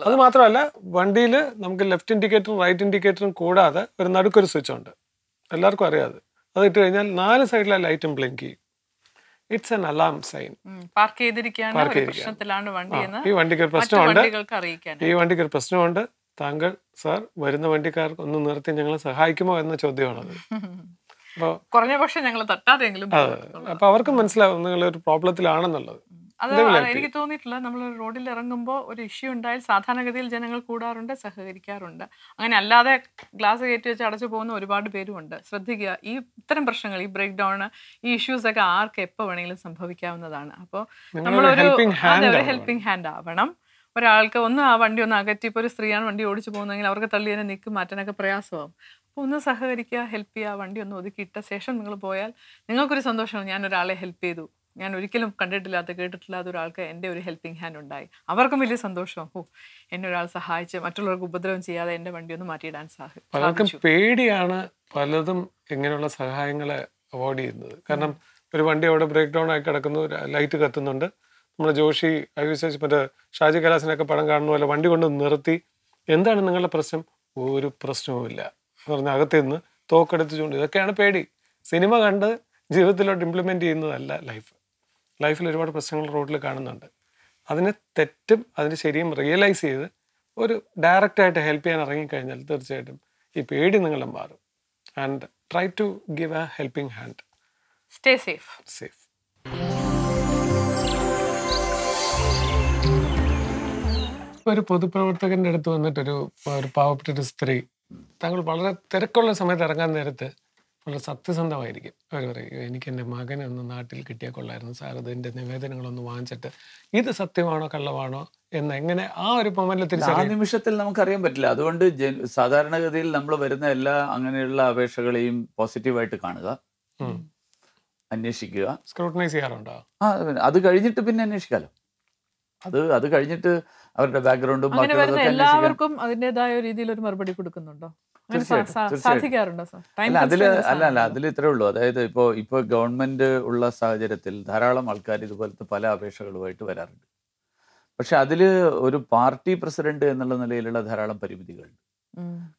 അത് മാത്രമല്ല, വണ്ടിയിൽ നമുക്ക് ലെഫ്റ്റ് ഇൻഡിക്കേറ്ററും റൈറ്റ് ഇൻഡിക്കേറ്ററും കൂടാതെ ഒരു നടുക്കൊരു സ്വിച്ച് ഉണ്ട്, എല്ലാവർക്കും അറിയാതെ. അത് ഇട്ട് കഴിഞ്ഞാൽ 4 സൈഡിലെ ലൈറ്റും ബ്ലിങ്ക് ചെയ്യും. It's an alarm sign. ഈ വണ്ടിക്ക് ഒരു പ്രശ്നമുണ്ട്, താങ്കൾ സാർ വരുന്ന വണ്ടിക്കാർക്ക് ഒന്ന് നിർത്തി ഞങ്ങളെ സഹായിക്കുമോ എന്ന ചോദ്യമാണത്. അപ്പൊ അവർക്ക് മനസ്സിലാവും നിങ്ങൾ ഒരു പ്രോബ്ലത്തിലാണെന്നുള്ളത്. അത് എനിക്ക് തോന്നിയിട്ടില്ല. നമ്മൾ റോഡിൽ ഇറങ്ങുമ്പോൾ ഒരു ഇഷ്യൂ ഉണ്ടായാൽ സാധാരണഗതിയിൽ ജനങ്ങൾ കൂടാറുണ്ട്, സഹകരിക്കാറുണ്ട്. അങ്ങനെ അല്ലാതെ ഗ്ലാസ് കയറ്റി വെച്ച് അടച്ചു പോകുന്ന ഒരുപാട് പേരുമുണ്ട്. ശ്രദ്ധിക്കുക, ഈ ഇത്തരം പ്രശ്നങ്ങൾ, ഈ ബ്രേക്ക് ഡൗൺ, ഈ ഇഷ്യൂസ് ഒക്കെ ആർക്ക് എപ്പോൾ വേണമെങ്കിലും സംഭവിക്കാവുന്നതാണ്. അപ്പോൾ നമ്മളൊരു ഹെൽപ്പിംഗ് ഹാൻഡ് ആവണം. ഒരാൾക്ക് ആ വണ്ടി ഒന്ന് അകറ്റി, ഇപ്പോൾ ഒരു സ്ത്രീയാണ് വണ്ടി ഓടിച്ചു പോകുന്നതെങ്കിൽ അവർക്ക് തള്ളി തന്നെ നിൽക്കും, മാറ്റാനൊക്കെ പ്രയാസമാകും. അപ്പോൾ ഒന്ന് സഹകരിക്കുക, ഹെൽപ്പ് ചെയ്യുക, വണ്ടി ഒന്ന് ഒതുക്കിയിട്ട ശേഷം നിങ്ങൾ പോയാൽ നിങ്ങൾക്കൊരു സന്തോഷമാണ്. ഞാനൊരാളെ ഹെൽപ്പ് ചെയ്തു, ഞാൻ ഒരിക്കലും കേട്ടിട്ടില്ലാത്ത ഒരാൾക്ക് എൻ്റെ ഒരു ഹെൽപ്പിംഗ് ഹാൻഡ് ഉണ്ടായി. അവർക്കും വലിയ സന്തോഷം. എന്നെ ഒരാൾ സഹായിച്ച് മറ്റുള്ളവർക്ക് ഉപദ്രവം ചെയ്യാതെ എൻ്റെ വണ്ടി ഒന്ന് മാറ്റിയിടാൻ പലർക്കും പേടിയാണ് പലതും ഇങ്ങനെയുള്ള സഹായങ്ങളെ അവോയ്ഡ് ചെയ്യുന്നത്. കാരണം ഒരു വണ്ടി അവിടെ ബ്രേക്ക് ഡൗൺ ആയി കിടക്കുന്നു, ലൈറ്റ് കത്തുന്നുണ്ട്. നമ്മുടെ ജോഷി മറ്റേ ഷാജി കലാസിനൊക്കെ പടം കാണുന്ന പോലെ വണ്ടി കൊണ്ട് നിർത്തി, എന്താണ് നിങ്ങളുടെ പ്രശ്നം? ഒരു പ്രശ്നവുമില്ല എന്ന് പറഞ്ഞാൽ അകത്ത് നിന്ന് തോക്കെടുത്ത് ചൂണ്ടി, ഇതൊക്കെയാണ് പേടി. സിനിമ കണ്ട് ജീവിതത്തിലോട്ട് ഇംപ്ലിമെൻ്റ് ചെയ്യുന്നതല്ല ലൈഫിൽ ഒരുപാട് പ്രശ്നങ്ങൾ റോഡിൽ കാണുന്നുണ്ട്. അതിന് തെറ്റും അതിന് ശരിയും റിയലൈസ് ചെയ്ത് ഒരു ഡയറക്റ്റായിട്ട് ഹെൽപ്പ് ചെയ്യാൻ ഇറങ്ങിക്കഴിഞ്ഞാൽ തീർച്ചയായിട്ടും ഈ പേടി നിങ്ങളെ മാറും. And try to give a helping hand. Stay safe. ഒരു പൊതുപ്രവർത്തകന്റെ അടുത്ത് വന്നിട്ടൊരു പാവപ്പെട്ടൊരു സ്ത്രീ, താങ്കൾ വളരെ തിരക്കുള്ള സമയത്ത് ഇറങ്ങാൻ നേരത്ത് വളരെ സത്യസന്ധമായിരിക്കും. അവർ പറയും, എനിക്ക് എൻ്റെ മകനെ ഒന്ന് നാട്ടിൽ കിട്ടിയാൽ കൊള്ളായിരുന്നു സാർ, അതിൻ്റെ നിവേദനങ്ങളൊന്ന് വാങ്ങിച്ചിട്ട് ഇത് സത്യമാണോ കള്ളമാണോ എന്ന് എങ്ങനെ ആ ഒരു മൊമെന്റിൽ ആ നിമിഷത്തിൽ നമുക്കറിയാൻ പറ്റില്ല. അതുകൊണ്ട് സാധാരണഗതിയിൽ നമ്മൾ വരുന്ന എല്ലാ അങ്ങനെയുള്ള അപേക്ഷകളെയും പോസിറ്റീവായിട്ട് കാണുക, അന്വേഷിക്കുക, സ്ക്രൂട്ടനൈസ് ചെയ്യാറുണ്ടോ? അത് കഴിഞ്ഞിട്ട് പിന്നെ അന്വേഷിക്കാലോ. അത് കഴിഞ്ഞിട്ട് അവരുടെ ബാക്ക്ഗ്രൗണ്ടും എല്ലാവർക്കും അതിൻ്റെതായ രീതിയിൽ ഒരു മറുപടി കൊടുക്കുന്നുണ്ടോ? സാധിക്കാറുണ്ടോ സാർ? അതിൽ ഇത്രേ ഉള്ളൂ. അതായത് ഇപ്പോ ഗവൺമെന്റ് ഉള്ള സാഹചര്യത്തിൽ ധാരാളം ആൾക്കാർ ഇതുപോലത്തെ പല അപേക്ഷകളുമായിട്ട് വരാറുണ്ട്. പക്ഷെ അതിൽ ഒരു പാർട്ടി പ്രസിഡന്റ് എന്നുള്ള നിലയിലുള്ള ധാരാളം പരിമിതികളുണ്ട്.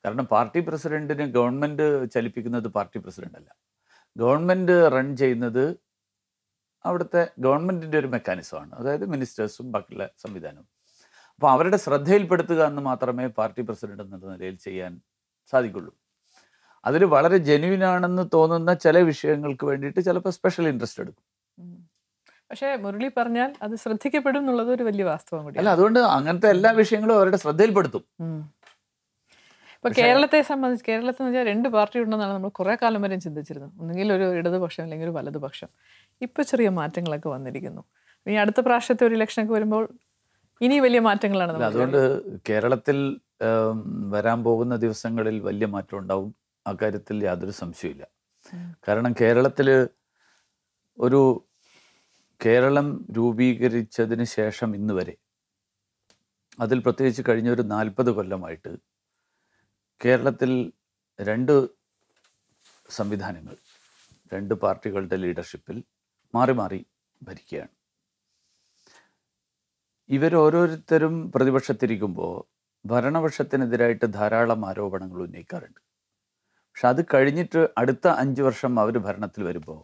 കാരണം പാർട്ടി പ്രസിഡന്റിന് ഗവൺമെന്റ് ചലിപ്പിക്കുന്നത് പാർട്ടി പ്രസിഡന്റ് അല്ല, ഗവൺമെന്റ് റൺ ചെയ്യുന്നത് അവിടുത്തെ ഗവൺമെന്റിന്റെ ഒരു മെക്കാനിസമാണ്, അതായത് മിനിസ്റ്റേഴ്സും ബാക്കിയുള്ള സംവിധാനവും. അപ്പോൾ അവരുടെ ശ്രദ്ധയിൽപ്പെടുത്തുക എന്ന് മാത്രമേ പാർട്ടി പ്രസിഡന്റ് എന്നുള്ള നിലയിൽ ചെയ്യാൻ സാധിക്കുള്ളൂ. അതിൽ വളരെ ജെന്യുവിനാണെന്ന് തോന്നുന്ന ചില വിഷയങ്ങൾക്ക് വേണ്ടിയിട്ട് ചിലപ്പോൾ സ്പെഷ്യൽ ഇൻട്രസ്റ്റ് എടുക്കും. പക്ഷേ മുരളി പറഞ്ഞാൽ അത് ശ്രദ്ധിക്കപ്പെടും എന്നുള്ളത് ഒരു വലിയ വാസ്തവം കൂടി അല്ല. അതുകൊണ്ട് അങ്ങനത്തെ എല്ലാ വിഷയങ്ങളും അവരുടെ ശ്രദ്ധയിൽപ്പെടുത്തും. ഇപ്പൊ കേരളത്തെ സംബന്ധിച്ച്, കേരളത്തിൽ എന്ന് വെച്ചാൽ 2 പാർട്ടി ഉണ്ടെന്നാണ് നമ്മൾ കുറെ കാലം വരെ ചിന്തിച്ചിരുന്നത്. ഒന്നുകിൽ ഒരു ഇടതുപക്ഷം അല്ലെങ്കിൽ ഒരു വലതുപക്ഷം. ഇപ്പൊ ചെറിയ മാറ്റങ്ങളൊക്കെ വന്നിരിക്കുന്നു. ഇനി അടുത്ത പ്രാവശ്യത്തെ ഒരു ഇലക്ഷനൊക്കെ വരുമ്പോൾ ഇനി വലിയ മാറ്റങ്ങളാണ്. അതുകൊണ്ട് കേരളത്തിൽ വരാൻ പോകുന്ന ദിവസങ്ങളിൽ വലിയ മാറ്റം ഉണ്ടാവും, അക്കാര്യത്തിൽ യാതൊരു സംശയമില്ല. കാരണം കേരളം രൂപീകരിച്ചതിന് ശേഷം ഇന്ന് വരെ, അതിൽ പ്രത്യേകിച്ച് കഴിഞ്ഞ ഒരു 40 കൊല്ലമായിട്ട് കേരളത്തിൽ 2 സംവിധാനങ്ങൾ, 2 പാർട്ടികളുടെ ലീഡർഷിപ്പിൽ മാറി മാറി ഭരിക്കുകയാണ്. ഇവരോരോരുത്തരും പ്രതിപക്ഷത്തിരിക്കുമ്പോൾ ഭരണപക്ഷത്തിനെതിരായിട്ട് ധാരാളം ആരോപണങ്ങൾ ഉന്നയിക്കാറുണ്ട്. പക്ഷെ അത് കഴിഞ്ഞിട്ട് അടുത്ത 5 വർഷം അവർ ഭരണത്തിൽ വരുമ്പോൾ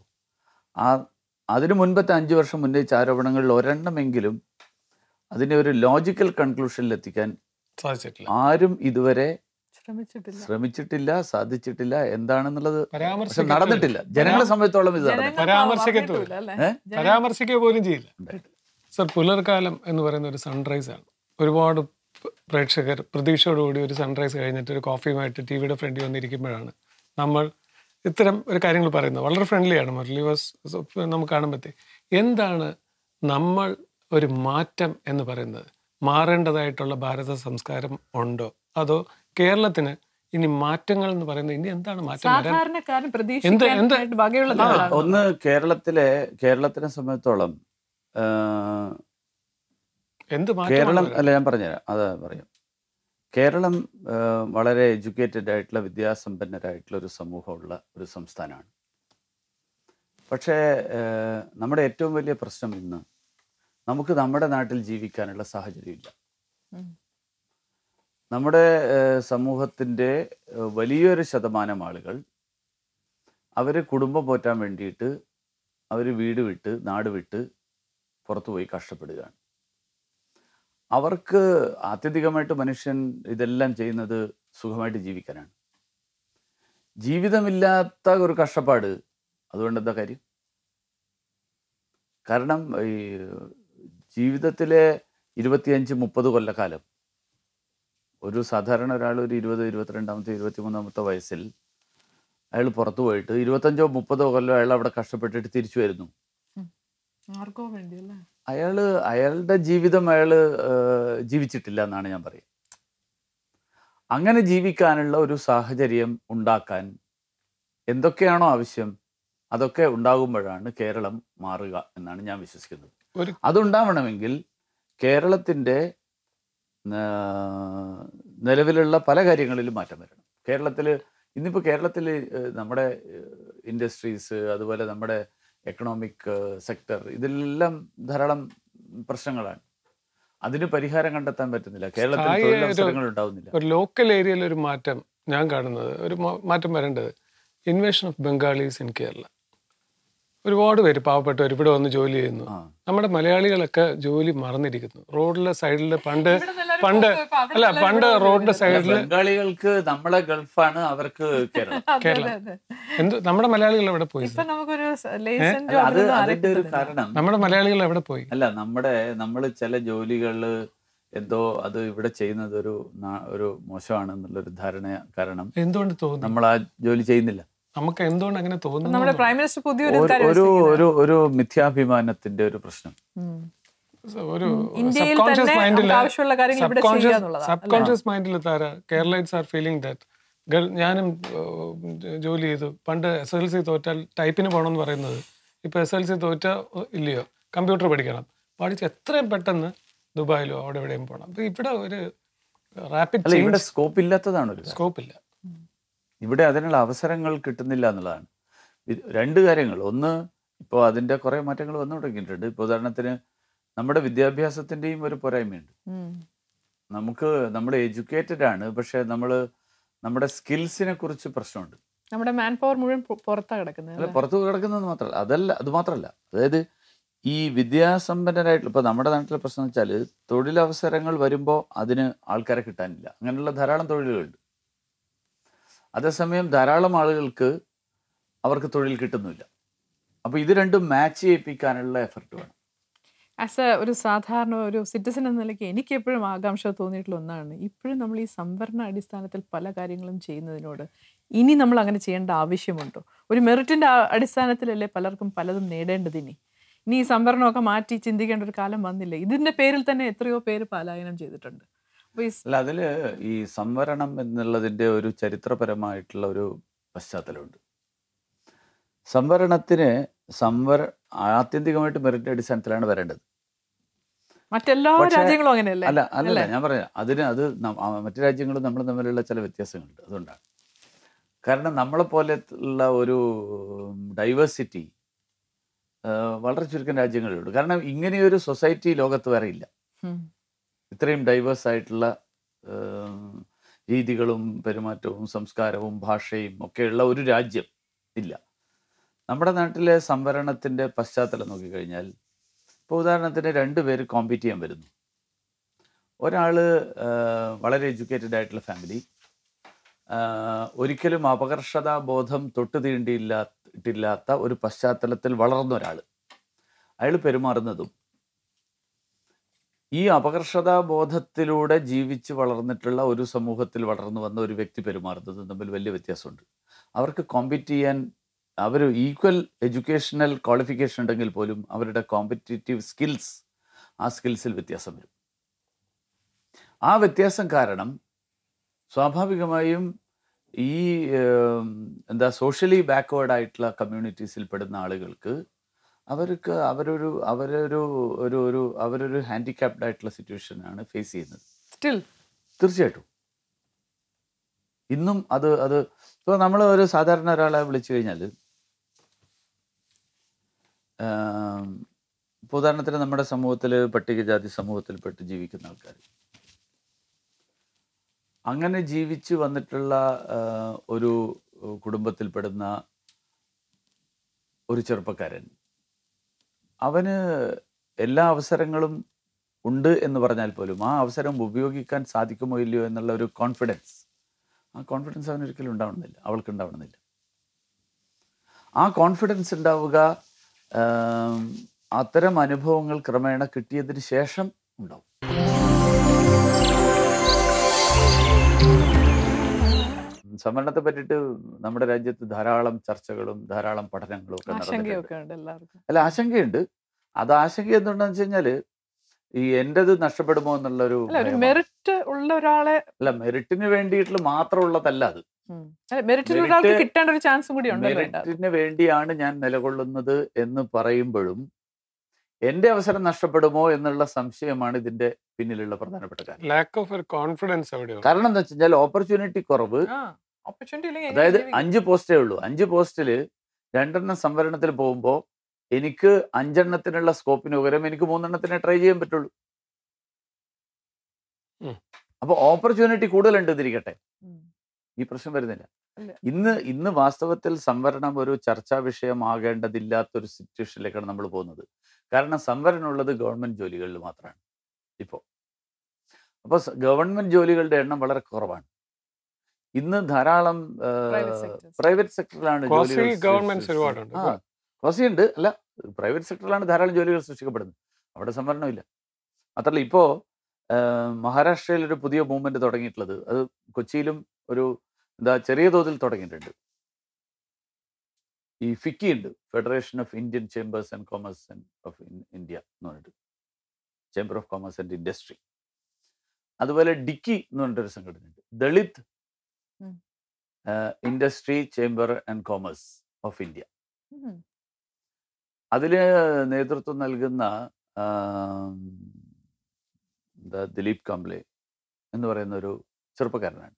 അതിനു മുൻപത്തെ 5 വർഷം ഉന്നയിച്ച ആരോപണങ്ങളിൽ ഒരെണ്ണമെങ്കിലും അതിനെ ഒരു ലോജിക്കൽ കൺക്ലൂഷനിൽ എത്തിക്കാൻ ആരും ഇതുവരെ ശ്രമിച്ചിട്ടില്ല, സാധിച്ചിട്ടില്ല. എന്താണെന്നുള്ളത് പക്ഷെ നടന്നിട്ടില്ല. ജനങ്ങളെ സംബന്ധിച്ചോളം ഇത് പരാമർശിക്കുക പോലും ചെയ്യില്ല. സർ, പുലർക്കാലം എന്ന് പറയുന്ന ഒരു സൺറൈസ് ആണ്. ഒരുപാട് പ്രേക്ഷകർ പ്രതീക്ഷയോടുകൂടി ഒരു സൺറൈസ് കഴിഞ്ഞിട്ട് ഒരു കോഫിയുമായിട്ട് ടിവിയുടെ ഫ്രണ്ടിൽ വന്നിരിക്കുമ്പോഴാണ് നമ്മൾ ഇത്തരം ഒരു കാര്യങ്ങൾ പറയുന്നത്. വളരെ ഫ്രണ്ട്ലിയാണ് മുരളി നമുക്ക് കാണുമ്പോഴത്തേ. എന്താണ് നമ്മൾ ഒരു മാറ്റം എന്ന് പറയുന്നത്? മാറേണ്ടതായിട്ടുള്ള ഭാരത സംസ്കാരം ഉണ്ടോ, അതോ കേരളത്തിന് ഇനി മാറ്റങ്ങൾ എന്ന് പറയുന്നത് ഇനി എന്താണ് മാറ്റം? ഒന്ന്, കേരളത്തിനെ സംബന്ധിച്ചോളം കേരളം അല്ല, ഞാൻ പറഞ്ഞുതരാം, അത് പറയാം. കേരളം വളരെ എഡ്യൂക്കേറ്റഡ് ആയിട്ടുള്ള, വിദ്യാസമ്പന്നരായിട്ടുള്ള ഒരു സമൂഹമുള്ള ഒരു സംസ്ഥാനമാണ്. പക്ഷേ നമ്മുടെ ഏറ്റവും വലിയ പ്രശ്നം ഇന്ന് നമുക്ക് നമ്മുടെ നാട്ടിൽ ജീവിക്കാനുള്ള സാഹചര്യമില്ല. നമ്മുടെ സമൂഹത്തിൻ്റെ വലിയൊരു ശതമാനം ആളുകൾ അവർ കുടുംബം പോറ്റാൻ വേണ്ടിയിട്ട് അവർ വീട് വിട്ട്, നാട് വിട്ട് പുറത്തു പോയി കഷ്ടപ്പെടുകയാണ്. അവർക്ക് ആത്യന്തികമായിട്ട് മനുഷ്യൻ ഇതെല്ലാം ചെയ്യുന്നത് സുഖമായിട്ട് ജീവിക്കാനാണ്. ജീവിതമില്ലാത്ത ഒരു കഷ്ടപ്പാട്, അതുകൊണ്ട് എന്താ കാര്യം? കാരണം ഈ ജീവിതത്തിലെ 25-30 കൊല്ലക്കാലം ഒരു സാധാരണ ഒരാൾ ഒരു 20, 22, 23 വയസ്സിൽ അയാൾ പുറത്തു പോയിട്ട് 25-30 കൊല്ലം അയാൾ അവിടെ കഷ്ടപ്പെട്ടിട്ട് തിരിച്ചു വരുന്നു. അയാളുടെ ജീവിതം അയാൾ ജീവിച്ചിട്ടില്ല എന്നാണ് ഞാൻ പറയുക. അങ്ങനെ ജീവിക്കാനുള്ള ഒരു സാഹചര്യം ഉണ്ടാക്കാൻ എന്തൊക്കെയാണോ ആവശ്യം അതൊക്കെ ഉണ്ടാകുമ്പോഴാണ് കേരളം മാറുക എന്നാണ് ഞാൻ വിശ്വസിക്കുന്നത്. അതുണ്ടാവണമെങ്കിൽ കേരളത്തിൻ്റെ നിലവിലുള്ള പല കാര്യങ്ങളിലും മാറ്റം വരണം. ഇന്നിപ്പോൾ കേരളത്തിൽ നമ്മുടെ ഇൻഡസ്ട്രീസ്, അതുപോലെ നമ്മുടെ എക്കണോമിക് സെക്ടർ, ഇതിലെല്ലാം ധാരാളം പ്രശ്നങ്ങളാണ്. അതിന് പരിഹാരം കണ്ടെത്താൻ പറ്റുന്നില്ല. കേരളത്തിൽ തൊഴിലവസരങ്ങൾ ഉണ്ടാവുന്നില്ല. ഒരു ലോക്കൽ ഏരിയയിൽ ഒരു മാറ്റം ഞാൻ കാണുന്നത്, ഒരു മാറ്റം വരേണ്ടത് invasion of Bengalis in Kerala. ഒരുപാട് പേര് പാവപ്പെട്ടവർ ഇവിടെ വന്ന് ജോലി ചെയ്യുന്നു. നമ്മുടെ മലയാളികളൊക്കെ ജോലി മറന്നിരിക്കുന്നു. റോഡിലെ സൈഡിൽ പണ്ട് റോഡിന്റെ സൈഡിൽ ബംഗാളികൾക്ക് നമ്മളെ ഗൾഫാണ്, അവർക്ക് കേരളം. നമ്മുടെ മലയാളികൾ എവിടെ പോയി? അത് അതിന്റെ ഒരു കാരണം നമ്മുടെ മലയാളികൾ എവിടെ പോയി? അല്ല, നമ്മള് ചില ജോലികള് എന്തോ അത് ഇവിടെ ചെയ്യുന്നത് ഒരു മോശമാണെന്നുള്ളൊരു ധാരണ കാരണം എന്തുകൊണ്ട് തോന്നുന്നു നമ്മൾ ആ ജോലി ചെയ്യുന്നില്ല. നമുക്ക് എന്തുകൊണ്ട് അങ്ങനെ തോന്നുന്നു? നമ്മുടെ പ്രൈം മിനിസ്റ്റർ പുതിയൊരു ഒരു മിഥ്യാഭിമാനത്തിന്റെ ഒരു പ്രശ്നം. ഒരു സബ്കോൺഷ്യസ് മൈൻഡിൽ കേരളൈറ്റ്സ് ആർ ഫീലിംഗ് ദാറ്റ് ഞാനും ജോലി ചെയ്തു. പണ്ട് SLC തോറ്റാൽ ടൈപ്പിന് പോകണമെന്ന് പറയുന്നത് ഇപ്പൊ SLC തോറ്റ ഇല്ലയോ കമ്പ്യൂട്ടർ പഠിക്കണം, പഠിച്ച് എത്രയും പെട്ടെന്ന് ദുബായിലോ അവിടെ എവിടെയും പോകണം. അപ്പൊ ഇവിടെ ഒരു റാപ്പിഡ് സ്കോപ്പ് ഇല്ലാത്തതാണ്. സ്കോപ്പില്ല ഇവിടെ, അതിനുള്ള അവസരങ്ങൾ കിട്ടുന്നില്ല എന്നുള്ളതാണ്. രണ്ട് കാര്യങ്ങൾ. ഒന്ന്, ഇപ്പോൾ അതിൻ്റെ കുറേ മാറ്റങ്ങൾ വന്നു തുടങ്ങിയിട്ടുണ്ട്. ഇപ്പോൾ ഉദാഹരണത്തിന് നമ്മുടെ വിദ്യാഭ്യാസത്തിൻ്റെയും ഒരു പോരായ്മയുണ്ട്. നമ്മൾ എഡ്യൂക്കേറ്റഡ് ആണ്, പക്ഷെ നമ്മുടെ സ്കിൽസിനെ കുറിച്ച് പ്രശ്നമുണ്ട്. നമ്മുടെ മാൻ പവർ മുഴുവൻ പുറത്താണ് കിടക്കുന്നത്. പുറത്ത് കിടക്കുന്നത് മാത്രമല്ല, അത് മാത്രമല്ല, അതായത് ഈ വിദ്യാസമ്പന്നരായിട്ടുള്ള, ഇപ്പോൾ നമ്മുടെ നാട്ടിലെ പ്രശ്നം എന്ന് വെച്ചാൽ തൊഴിലവസരങ്ങൾ വരുമ്പോൾ അതിന് ആൾക്കാരെ കിട്ടാനില്ല. അങ്ങനെയുള്ള ധാരാളം തൊഴിലുകളുണ്ട്. അതേസമയം ധാരാളം ആളുകൾക്ക് അവർക്ക് തൊഴിൽ കിട്ടുന്നില്ല. അപ്പോൾ ഇത് രണ്ടും മാച്ച് ചെയ്യിപ്പിക്കാനുള്ള എഫർട്ട് വേണം. ആസ് ഒരു സാധാരണ ഒരു സിറ്റിസൺ എന്ന നിലയ്ക്ക് എനിക്ക് എപ്പോഴും ആകാംക്ഷ തോന്നിയിട്ടുള്ള ഒന്നാണ്, ഇപ്പോഴും നമ്മൾ ഈ സംവരണ അടിസ്ഥാനത്തിൽ പല കാര്യങ്ങളും ചെയ്യുന്നതിനോട് ഇനി നമ്മൾ അങ്ങനെ ചെയ്യേണ്ട ആവശ്യമുണ്ടോ? ഒരു മെറിറ്റിൻ്റെ അടിസ്ഥാനത്തിലല്ലേ പലർക്കും പലതും നേടേണ്ടതിനി ഈ സംവരണമൊക്കെ മാറ്റി ചിന്തിക്കേണ്ട ഒരു കാലം വന്നില്ല. ഇതിൻ്റെ പേരിൽ തന്നെ എത്രയോ പേര് പലായനം ചെയ്തിട്ടുണ്ട്. അല്ല, അതിൽ ഈ സംവരണം എന്നുള്ളതിൻ്റെ ഒരു ചരിത്രപരമായിട്ടുള്ള ഒരു പശ്ചാത്തലമുണ്ട്. സംവരണത്തിന് ആത്യന്തികമായിട്ട് മെറിറ്റ് അടിസ്ഥാനത്തിലാണ് വരേണ്ടത്. മറ്റെല്ലാ രാജ്യങ്ങളും അങ്ങനെയല്ലേ? അല്ല, ഞാൻ പറയാം, മറ്റു രാജ്യങ്ങളും നമ്മൾ തമ്മിലുള്ള ചില വ്യത്യാസങ്ങളുണ്ട്. അതുകൊണ്ടാണ്. കാരണം നമ്മളെ പോലെയുള്ള ഒരു ഡൈവേഴ്സിറ്റി വളരെ ചുരുക്കം രാജ്യങ്ങളിലുണ്ട്. കാരണം ഇങ്ങനെയൊരു സൊസൈറ്റി ലോകത്ത് വേറെ ഇല്ല. ഇത്രയും ഡൈവേഴ്സ് ആയിട്ടുള്ള രീതികളും പെരുമാറ്റവും സംസ്കാരവും ഭാഷയും ഒക്കെയുള്ള ഒരു രാജ്യം ഇല്ല. നമ്മുടെ നാട്ടിലെ സംവരണത്തിൻ്റെ പശ്ചാത്തലം നോക്കിക്കഴിഞ്ഞാൽ, ഇപ്പോൾ ഉദാഹരണത്തിന് 2 പേര് കോമ്പീറ്റ് ചെയ്യാൻ വരുന്നു. ഒരാൾ വളരെ എഡ്യൂക്കേറ്റഡ് ആയിട്ടുള്ള ഫാമിലി, ഒരിക്കലും അപകർഷതാബോധം തൊട്ട് തീണ്ടിയിട്ടില്ലാത്ത ഒരു പശ്ചാത്തലത്തിൽ വളർന്ന ഒരാൾ, അയാൾ പെരുമാറുന്നതും ഈ അപകർഷതാബോധത്തിലൂടെ ജീവിച്ച് വളർന്നിട്ടുള്ള ഒരു സമൂഹത്തിൽ വളർന്നു വന്ന ഒരു വ്യക്തി പെരുമാറുന്നതും തമ്മിൽ വലിയ വ്യത്യാസമുണ്ട്. അവർക്ക് കോമ്പീറ്റ് ചെയ്യാൻ അവർ ഈക്വൽ എഡ്യൂക്കേഷണൽ ക്വാളിഫിക്കേഷൻ ഉണ്ടെങ്കിൽ പോലും അവരുടെ കോമ്പറ്റീറ്റീവ് സ്കിൽസ്, ആ സ്കിൽസിൽ വ്യത്യാസം വരും. ആ വ്യത്യാസം കാരണം സ്വാഭാവികമായും ഈ സോഷ്യലി ബാക്ക്വേർഡ് ആയിട്ടുള്ള കമ്മ്യൂണിറ്റീസിൽ പെടുന്ന ആളുകൾക്ക് അവരൊരു ഹാൻഡിക്യാപ്ഡ് ആയിട്ടുള്ള സിറ്റുവേഷനാണ് ഫേസ് ചെയ്യുന്നത്. തീർച്ചയായിട്ടും ഇന്നും അത് ഇപ്പോൾ നമ്മൾ ഒരു സാധാരണ ഒരാളെ വിളിച്ചു കഴിഞ്ഞാൽ, ഇപ്പോൾ ഉദാഹരണത്തിന് നമ്മുടെ സമൂഹത്തിൽ പട്ടികജാതി സമൂഹത്തിൽപ്പെട്ട് ജീവിക്കുന്ന ആൾക്കാർ, അങ്ങനെ ജീവിച്ചു വന്നിട്ടുള്ള ഒരു കുടുംബത്തിൽപ്പെടുന്ന ഒരു ചെറുപ്പക്കാരൻ, അവന് എല്ലാ അവസരങ്ങളും ഉണ്ട് എന്ന് പറഞ്ഞാൽ പോലും ആ അവസരം ഉപയോഗിക്കാൻ സാധിക്കുമോ ഇല്ലയോ എന്നുള്ള ഒരു കോൺഫിഡൻസ്, ആ കോൺഫിഡൻസ് അവനൊരിക്കലും ഉണ്ടാവണമെന്നില്ല, അവൾക്ക് ഉണ്ടാവണമെന്നില്ല. ആ കോൺഫിഡൻസ് ഉണ്ടാവുക അത്തരം അനുഭവങ്ങൾ ക്രമേണ കിട്ടിയതിന് ശേഷം ഉണ്ടാവും. സംവരണത്തെ പറ്റിയിട്ട് നമ്മുടെ രാജ്യത്ത് ധാരാളം ചർച്ചകളും ധാരാളം പഠനങ്ങളും ഒക്കെ നടന്നിട്ടുണ്ട്. അല്ല, ആശങ്കയുണ്ട്. അത് ആശങ്ക എന്തുകൊണ്ടാന്ന് വെച്ച് കഴിഞ്ഞാല് ഈ എന്റേത് നഷ്ടപ്പെടുമോ എന്നുള്ളൊരു മെറിറ്റ് ഉള്ള ഒരാളെ, അല്ല, മെറിറ്റിന് വേണ്ടിയിട്ടുള്ള മാത്രമുള്ളതല്ല അത്. മെറിറ്റിന് വേണ്ടിയാണ് ഞാൻ നിലകൊള്ളുന്നത് എന്ന് പറയുമ്പോഴും എന്റെ അവസരം നഷ്ടപ്പെടുമോ എന്നുള്ള സംശയമാണ് ഇതിന്റെ പിന്നിലുള്ള പ്രധാനപ്പെട്ട കാര്യം. Lack of confidence. കാരണം എന്താ വെച്ച് കഴിഞ്ഞാൽ ഓപ്പർച്യൂണിറ്റി കുറവ്. അതായത് 5 പോസ്റ്റേ ഉള്ളൂ. 5 പോസ്റ്റില് 2 സംവരണത്തിൽ പോകുമ്പോൾ എനിക്ക് 5 സ്കോപ്പിന് പകരം എനിക്ക് 3 ട്രൈ ചെയ്യാൻ പറ്റുള്ളൂ. അപ്പൊ ഓപ്പർച്യൂണിറ്റി കൂടുതലുണ്ട് എന്നിരിക്കട്ടെ, ഈ പ്രശ്നം വരുന്നില്ല. ഇന്ന് വാസ്തവത്തിൽ സംവരണം ഒരു ചർച്ചാ വിഷയമാകേണ്ടതില്ലാത്തൊരു സിറ്റുവേഷനിലേക്കാണ് നമ്മൾ പോകുന്നത്. കാരണം സംവരണം ഉള്ളത് ഗവൺമെന്റ് ജോലികളിൽ മാത്രമാണ് ഇപ്പോൾ. അപ്പോൾ ഗവൺമെന്റ് ജോലികളുടെ എണ്ണം വളരെ കുറവാണ്. ഇന്ന് ധാരാളം പ്രൈവറ്റ് സെക്ടറിലാണ് ജോലികൾ. ക്വാസിയുണ്ട്, അല്ല, പ്രൈവറ്റ് സെക്ടറിലാണ് ധാരാളം ജോലികൾ സൃഷ്ടിക്കപ്പെടുന്നത്. അവിടെ സംവരണമില്ല. മാത്രമല്ല ഇപ്പോൾ മഹാരാഷ്ട്രയിൽ ഒരു പുതിയ മൂവ്മെന്റ് തുടങ്ങിയിട്ടുള്ളത്, അത് കൊച്ചിയിലും ഒരു ചെറിയ തോതിൽ തുടങ്ങിയിട്ടുണ്ട്. ഈ ഫിക്കി ഉണ്ട്, federation of Indian chambers and commerce of India എന്ന് പറഞ്ഞിട്ട്, chamber of commerce and industry. അതുപോലെ ഡിക്കി എന്ന് പറഞ്ഞിട്ടൊരു സംഘടനയുണ്ട്, Dalit industry chamber and commerce of India. അതിന് നേതൃത്വം നൽകുന്ന ദിലീപ് കാംബ്ലെ എന്ന് പറയുന്ന ഒരു ചെറുപ്പക്കാരനാണ്.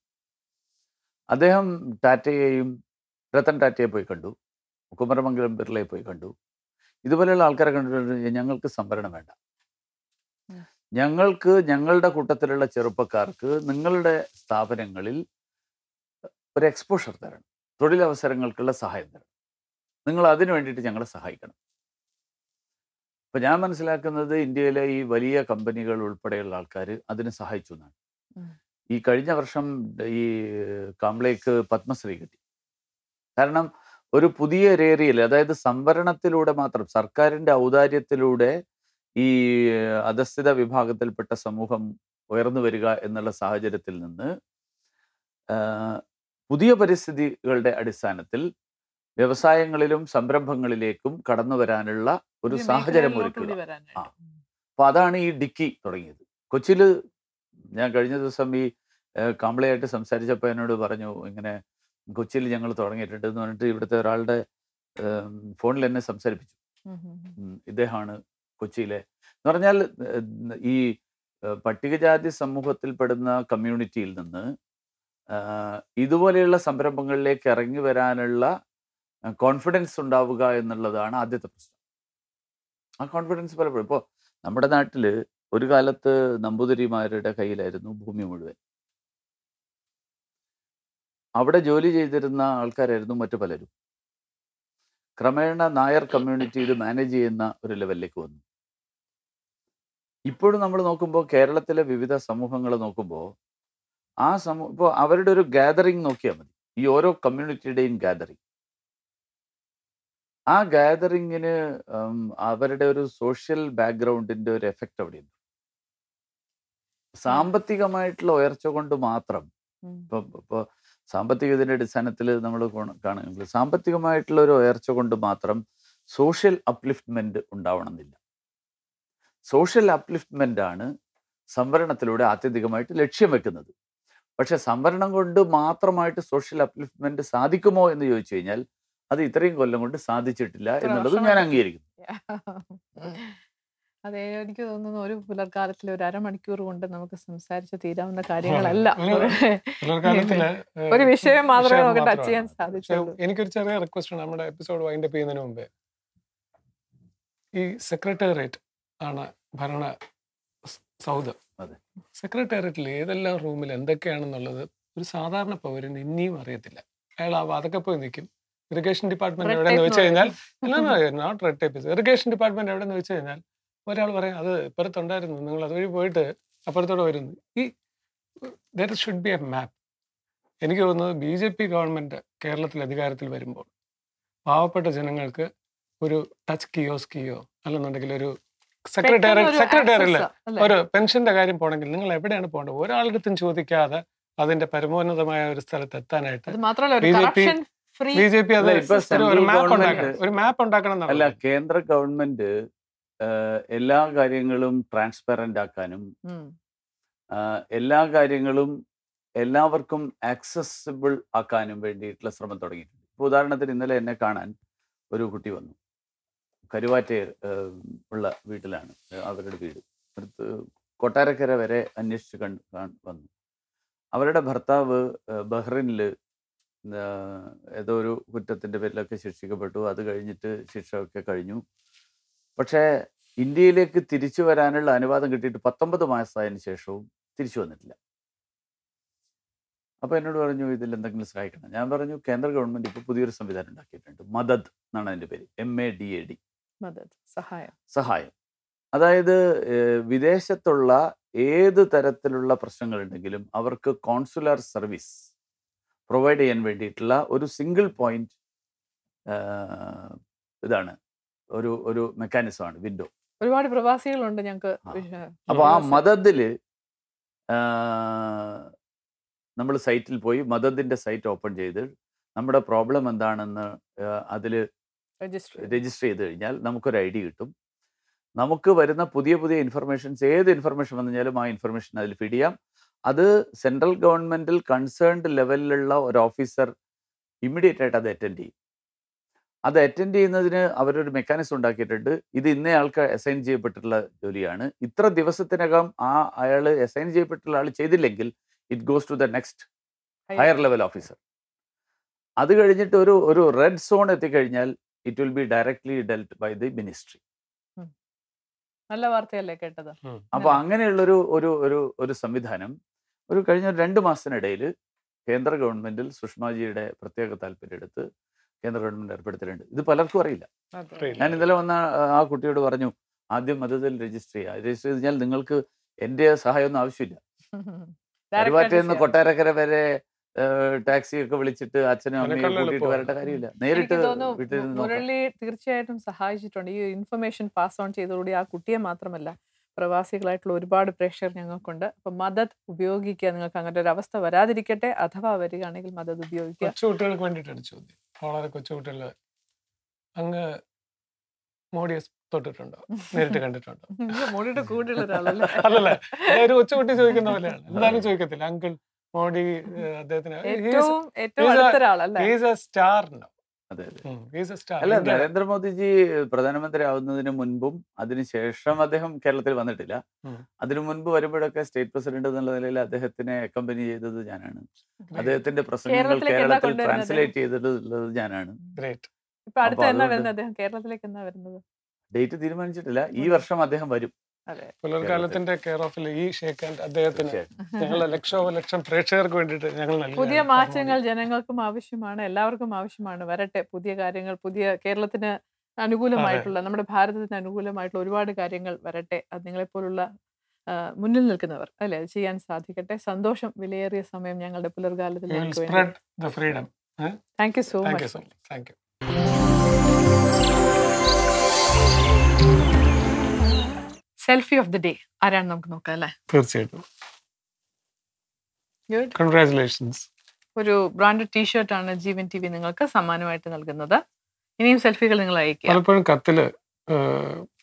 അദ്ദേഹം ടാറ്റയെയും, രത്തൻ ടാറ്റയെ പോയി കണ്ടു, കുമരമംഗലം ബിർളയെ പോയി കണ്ടു. ഇതുപോലെയുള്ള ആൾക്കാരെ കണ്ടിട്ടുണ്ട്. ഞങ്ങൾക്ക് സംവരണം വേണ്ട, ഞങ്ങൾക്ക് ഞങ്ങളുടെ കൂട്ടത്തിലുള്ള ചെറുപ്പക്കാർക്ക് നിങ്ങളുടെ സ്ഥാപനങ്ങളിൽ ഒരു എക്സ്പോഷർ തരണം, തൊഴിലവസരങ്ങൾക്കുള്ള സഹായം തരണം, നിങ്ങൾ അതിനു വേണ്ടിയിട്ട് ഞങ്ങളെ സഹായിക്കണം. അപ്പം ഞാൻ മനസ്സിലാക്കുന്നത് ഇന്ത്യയിലെ ഈ വലിയ കമ്പനികൾ ഉൾപ്പെടെയുള്ള ആൾക്കാർ അതിന് സഹായിച്ചു എന്നാണ്. ഈ കഴിഞ്ഞ വർഷം ഈ കാംബ്ലേക്ക് പത്മശ്രീ കിട്ടി. കാരണം ഒരു പുതിയ ഏരിയയിൽ, അതായത് സംവരണത്തിലൂടെ മാത്രം, സർക്കാരിൻ്റെ ഔദാര്യത്തിലൂടെ ഈ അധസ്ഥിത വിഭാഗത്തിൽപ്പെട്ട സമൂഹം ഉയർന്നു വരിക എന്നുള്ള സാഹചര്യത്തിൽ നിന്ന് പുതിയ പരിസ്ഥിതികളുടെ അടിസ്ഥാനത്തിൽ വ്യവസായങ്ങളിലും സംരംഭങ്ങളിലേക്കും കടന്നു വരാനുള്ള ഒരു സാഹചര്യം ഒരുക്കുക. അപ്പൊ അതാണ് ഈ ഡിക്കി തുടങ്ങിയത്. കൊച്ചിയിൽ ഞാൻ കഴിഞ്ഞ ദിവസം ഈ കാംബ്ലെയായിട്ട് സംസാരിച്ചപ്പോൾ എന്നോട് പറഞ്ഞു, ഇങ്ങനെ കൊച്ചിയിൽ ഞങ്ങൾ തുടങ്ങിയിട്ടുണ്ട് എന്ന് പറഞ്ഞിട്ട് ഇവിടുത്തെ ഒരാളുടെ ഫോണിൽ എന്നെ സംസാരിപ്പിച്ചു. ഇദ്ദേഹമാണ് കൊച്ചിയിലെ എന്ന് പറഞ്ഞാൽ ഈ പട്ടികജാതി സമൂഹത്തിൽപ്പെടുന്ന കമ്മ്യൂണിറ്റിയിൽ നിന്ന് ഇതുപോലെയുള്ള സംരംഭങ്ങളിലേക്ക് ഇറങ്ങി വരാനുള്ള കോൺഫിഡൻസ് ഉണ്ടാവുക എന്നുള്ളതാണ് ആദ്യത്തെ പ്രശ്നം. ആ കോൺഫിഡൻസ് പലപ്പോഴും ഇപ്പോൾ നമ്മുടെ നാട്ടിൽ ഒരു കാലത്ത് നമ്പൂതിരിമാരുടെ കയ്യിലായിരുന്നു ഭൂമി മുഴുവൻ. അവിടെ ജോലി ചെയ്തിരുന്ന ആൾക്കാരായിരുന്നു മറ്റു പലരും. ക്രമേണ നായർ കമ്മ്യൂണിറ്റി ഇത് മാനേജ് ചെയ്യുന്ന ഒരു ലെവലിലേക്ക് വന്നു. ഇപ്പോഴും നമ്മൾ നോക്കുമ്പോൾ കേരളത്തിലെ വിവിധ സമൂഹങ്ങൾ നോക്കുമ്പോൾ ആ ഇപ്പോൾ അവരുടെ ഒരു ഗാദറിങ് നോക്കിയാൽ മതി, ഈ ഓരോ കമ്മ്യൂണിറ്റിയുടെയും ഗാദറിങ്. ആ ഗാദറിങ്ങിന് അവരുടെ ഒരു സോഷ്യൽ ബാക്ക്ഗ്രൗണ്ടിന്റെ ഒരു എഫക്റ്റ് അവിടെയുണ്ട്. സാമ്പത്തികമായിട്ടുള്ള ഉയർച്ച കൊണ്ട് മാത്രം, ഇപ്പോൾ സാമ്പത്തികത്തിന്റെ അടിസ്ഥാനത്തിൽ നമ്മൾ കാണുകയാണെങ്കിൽ സാമ്പത്തികമായിട്ടുള്ള ഒരു ഉയർച്ച കൊണ്ട് മാത്രം സോഷ്യൽ അപ്ലിഫ്റ്റ്മെന്റ് ഉണ്ടാവണമെന്നില്ല. സോഷ്യൽ അപ്ലിഫ്റ്റ്മെന്റ് ആണ് സംവരണത്തിലൂടെ ആത്യന്തികമായിട്ട് ലക്ഷ്യം വെക്കുന്നത്. പക്ഷെ സംവരണം കൊണ്ട് മാത്രമായിട്ട് സോഷ്യൽ അപ്ലിഫ്റ്റ്മെന്റ് സാധിക്കുമോ എന്ന് ചോദിച്ചു കഴിഞ്ഞാൽ അത് ഇത്രയും കൊല്ലം കൊണ്ട് സാധിച്ചിട്ടില്ല എന്നുള്ളത് ഞാൻ അംഗീകരിക്കുന്നു. അതെ, എനിക്ക് തോന്നുന്നു ഒരു പുലർക്കാലത്തിൽ ഒരു അരമണിക്കൂർ കൊണ്ട് നമുക്ക് സംസാരിച്ച് തീരാവുന്ന കാര്യങ്ങളല്ല. ഒരു വിഷയം മാത്രമേ നമുക്ക് ടച്ച് ചെയ്യാൻ സാധിച്ചുള്ളൂ. എനിക്കൊരു ചെറിയ റിക്വസ്റ്റ് ആണ്. നമ്മുടെ എപ്പിസോഡ് വൈൻഡ് അപ്പ് ചെയ്യുന്നതിന് മുമ്പേ, ഈ സെക്രട്ടേറിയറ്റ് ആണ് ഭരണ സൗധം. സെക്രട്ടേറിയറ്റിൽ ഏതെല്ലാം റൂമിൽ എന്തൊക്കെയാണെന്നുള്ളത് ഒരു സാധാരണ പൗരന് ഇനിയും അറിയത്തില്ല. അയാൾ ആ വാതൊക്കെ പോയി നിൽക്കും. ഇറിഗേഷൻ ഡിപ്പാർട്ട്മെന്റ് എവിടെയെന്ന് വെച്ച് കഴിഞ്ഞാൽ, not red tape, irrigation department എവിടെയെന്ന് വെച്ച് കഴിഞ്ഞാൽ ഒരാൾ പറയും അത് ഇപ്പുറത്തുണ്ടായിരുന്നു, നിങ്ങൾ അതുവഴി പോയിട്ട് അപ്പുറത്തോടെ വരുന്നു. ഈ ദർ ഷുഡ് ബി എ മാപ്പ്. എനിക്ക് തോന്നുന്നത് BJP ഗവൺമെന്റ് കേരളത്തിൽ അധികാരത്തിൽ വരുമ്പോൾ പാവപ്പെട്ട ജനങ്ങൾക്ക് ഒരു ടച്ച് കിയോസ്കിയോ അല്ലെന്നുണ്ടെങ്കിൽ ഒരു സെക്രട്ടേറിയറ്റില് ഒരു പെൻഷന്റെ കാര്യം പോകണമെങ്കിൽ നിങ്ങൾ എവിടെയാണ് പോകേണ്ടത്, ഒരാളടുത്തും ചോദിക്കാതെ അതിന്റെ പരമോന്നതമായ ഒരു സ്ഥലത്ത് എത്താനായിട്ട് BJP ഒരു മാപ്പ് ഉണ്ടാക്കണം. അല്ല, കേന്ദ്ര ഗവൺമെന്റ് എല്ലാ കാര്യങ്ങളും ട്രാൻസ്പെറന്റ് ആക്കാനും എല്ലാ കാര്യങ്ങളും എല്ലാവർക്കും ആക്സസിബിൾ ആക്കാനും വേണ്ടിയിട്ടുള്ള ശ്രമം തുടങ്ങിയിട്ടുണ്ട്. ഇപ്പോൾ ഉദാഹരണത്തിന് ഇന്നലെ എന്നെ കാണാൻ ഒരു കുട്ടി വന്നു. കരുവാറ്റ ഉള്ള വീട്ടിലാണ് അവരുടെ വീട്. കൊട്ടാരക്കര വരെ അന്വേഷിച്ച് വന്നു. അവരുടെ ഭർത്താവ് ബഹ്റിനിൽ ഏതോ ഒരു കുറ്റത്തിൻ്റെ പേരിലൊക്കെ ശിക്ഷിക്കപ്പെട്ടു. അത് കഴിഞ്ഞിട്ട് ശിക്ഷയൊക്കെ കഴിഞ്ഞു. പക്ഷേ ഇന്ത്യയിലേക്ക് തിരിച്ചു വരാനുള്ള അനുവാദം കിട്ടിയിട്ട് 19 മാസമായതിനു ശേഷവും തിരിച്ചു വന്നിട്ടില്ല. അപ്പോൾ എന്നോട് പറഞ്ഞു ഇതിൽ എന്തെങ്കിലും സഹായിക്കണം. ഞാൻ പറഞ്ഞു കേന്ദ്ര ഗവൺമെൻറ് ഇപ്പോൾ പുതിയൊരു സംവിധാനം ഉണ്ടാക്കിയിട്ടുണ്ട്, മദദ് എന്നാണ് അതിൻ്റെ പേര്, MADAD, മദദ്, സഹായം. സഹായം. അതായത് വിദേശത്തുള്ള ഏത് തരത്തിലുള്ള പ്രശ്നങ്ങളുണ്ടെങ്കിലും അവർക്ക് കോൺസുലർ സർവീസ് പ്രൊവൈഡ് ചെയ്യാൻ വേണ്ടിയിട്ടുള്ള ഒരു സിംഗിൾ പോയിന്റ് ഇതാണ്, ഒരു മെക്കാനിസമാണ്, വിൻഡോ. ഒരുപാട് പ്രവാസികളുണ്ട് ഞങ്ങൾക്ക്. അപ്പോൾ ആ മദദിൽ നമ്മൾ സൈറ്റിൽ പോയി മദദിൻ്റെ സൈറ്റ് ഓപ്പൺ ചെയ്ത് നമ്മുടെ പ്രോബ്ലം എന്താണെന്ന് അതിൽ രജിസ്റ്റർ ചെയ്ത് കഴിഞ്ഞാൽ നമുക്കൊരു ID കിട്ടും. നമുക്ക് വരുന്ന പുതിയ പുതിയ ഇൻഫർമേഷൻസ്, ഏത് ഇൻഫർമേഷൻ വന്നു കഴിഞ്ഞാലും ആ ഇൻഫർമേഷൻ അതിൽ ഫീഡ് ചെയ്യാം. അത് സെൻട്രൽ ഗവൺമെൻറ്റിൽ കൺസേൺഡ് ലെവലിലുള്ള ഒരു ഓഫീസർ ഇമ്മീഡിയറ്റ് ആയിട്ട് അത് അറ്റൻഡ് ചെയ്യും. അത് അറ്റൻഡ് ചെയ്യുന്നതിന് അവരൊരു മെക്കാനിസം ഉണ്ടാക്കിയിട്ടുണ്ട്. ഇത് ഇന്നയാൾക്ക് അസൈൻ ചെയ്യപ്പെട്ടിട്ടുള്ള ജോലിയാണ്, ഇത്ര ദിവസത്തിനകം അയാൾ അസൈൻ ചെയ്യപ്പെട്ടുള്ള ആൾ ചെയ്തില്ലെങ്കിൽ it goes to the next higher level officer. അത് കഴിഞ്ഞിട്ട് ഒരു റെഡ് സോൺ എത്തിക്കഴിഞ്ഞാൽ it will be directly dealt by the ministry. നല്ല വാർത്തയല്ലേ കേട്ടത്? അപ്പൊ അങ്ങനെയുള്ളൊരു ഒരു സംവിധാനം കഴിഞ്ഞ 2 മാസത്തിനിടയിൽ കേന്ദ്ര ഗവൺമെന്റിൽ സുഷമാജിയുടെ പ്രത്യേക താല്പര്യം എടുത്ത് കേന്ദ്ര ഗവൺമെന്റ് ഏർപ്പെടുത്തിയിട്ടുണ്ട്. ഇത് പലർക്കും അറിയില്ല. ഞാൻ ഇന്നലെ വന്ന ആ കുട്ടിയോട് പറഞ്ഞു, ആദ്യം മദദിൽ രജിസ്റ്റർ ചെയ്യുക. രജിസ്റ്റർ ചെയ്ത് കഴിഞ്ഞാൽ നിങ്ങൾക്ക് എൻ്റെ സഹായമൊന്നും ആവശ്യമില്ല. കരുവാറ്റയിൽ നിന്ന് കൊട്ടാരക്കര വരെ ടാക്സി ഒക്കെ വിളിച്ചിട്ട് അച്ഛനും അമ്മയും കൂട്ടിയിട്ട് വരേണ്ട കാര്യമില്ല. നേരിട്ട് വീട്ടിൽ നിന്ന് മുരളി തീർച്ചയായിട്ടും സഹായിച്ചിട്ടുണ്ട്. ഈ ഇൻഫർമേഷൻ പാസ് ഓൺ ചെയ്തതോടുകൂടി ആ കുട്ടിയെ മാത്രമല്ല പ്രവാസികളായിട്ടുള്ള ഒരുപാട് പ്രേക്ഷകർ ഞങ്ങൾക്കുണ്ട്. അപ്പൊ മദദ് ഉപയോഗിക്കുക. നിങ്ങൾക്ക് അങ്ങനെ ഒരു അവസ്ഥ വരാതിരിക്കട്ടെ. അഥവാ വരികയാണെങ്കിൽ മദദ് ഉപയോഗിക്കുക. കൊച്ചുകുട്ടികൾക്ക് വേണ്ടിയിട്ടാണ് ചോദ്യം. വളരെ കൊച്ചുകുട്ടികൾ അങ്ങ് മോഡിയെ തൊട്ടിട്ടുണ്ടോ, നേരിട്ട് കണ്ടിട്ടുണ്ടോ? മോഡിയുടെ കൂടെയുള്ള ഒരാളല്ലേ? അല്ലല്ലേ, ഒരു കൊച്ചുകുട്ടി ചോദിക്കുന്ന പോലെയാണ്. എന്തായാലും ചോദിക്കത്തില്ല അങ്കിൾ മോഡി അദ്ദേഹത്തിന് അല്ല, നരേന്ദ്രമോദിജി പ്രധാനമന്ത്രി ആവുന്നതിന് മുൻപും അതിനുശേഷം അദ്ദേഹം കേരളത്തിൽ വന്നിട്ടില്ല. അതിനു മുൻപ് വരുമ്പോഴൊക്കെ സ്റ്റേറ്റ് പ്രസിഡന്റ് എന്നുള്ള നിലയിൽ അദ്ദേഹത്തിനെ അക്കമ്പനി ചെയ്തത് ഞാനാണ്. അദ്ദേഹത്തിന്റെ പ്രസംഗങ്ങൾ കേരളത്തിൽ ട്രാൻസ്ലേറ്റ് ചെയ്തിട്ടുള്ളത് ഞാനാണ്. ഡേറ്റ് തീരുമാനിച്ചിട്ടില്ല. ഈ വർഷം അദ്ദേഹം വരും. പുലർകാലത്തിന്റെ കെയർ ഓഫിൽ ഈ ഷേക്ക് ഹാൻഡ് അദ്ദേഹത്തിന് ഞങ്ങളുടെ ലക്ഷം പ്രേക്ഷകർക്ക് വേണ്ടിയിട്ട് ഞങ്ങൾ പുതിയ മാറ്റങ്ങൾ ജനങ്ങൾക്കും ആവശ്യമാണ്, എല്ലാവർക്കും ആവശ്യമാണ്. വരട്ടെ പുതിയ കാര്യങ്ങൾ, പുതിയ കേരളത്തിന് അനുകൂലമായിട്ടുള്ള, നമ്മുടെ ഭാരതത്തിന് അനുകൂലമായിട്ടുള്ള ഒരുപാട് കാര്യങ്ങൾ വരട്ടെ. അത് നിങ്ങളെപ്പോലുള്ള മുന്നിൽ നിൽക്കുന്നവർ അല്ലെ അത് ചെയ്യാൻ സാധിക്കട്ടെ. സന്തോഷം. വിലയേറിയ സമയം ഞങ്ങളുടെ പുലർകാലത്തിൽ. Thank you so much. Thank you. Selfie of the day ആരാണ് നമുക്ക് നോക്കാം അല്ലേ? തീർച്ചയായിട്ടും. കൺഗ്രാറ്റുലേഷൻസ്. ഒരു ബ്രാൻഡഡ് ടീഷർട്ടാണ് ജീവൻ TV നിങ്ങൾക്ക് സമ്മാനമായിട്ട് നൽകുന്നത്. ഇനിയും സെൽഫികൾ നിങ്ങൾ അയക്കുക. പലപ്പോഴും കത്തില്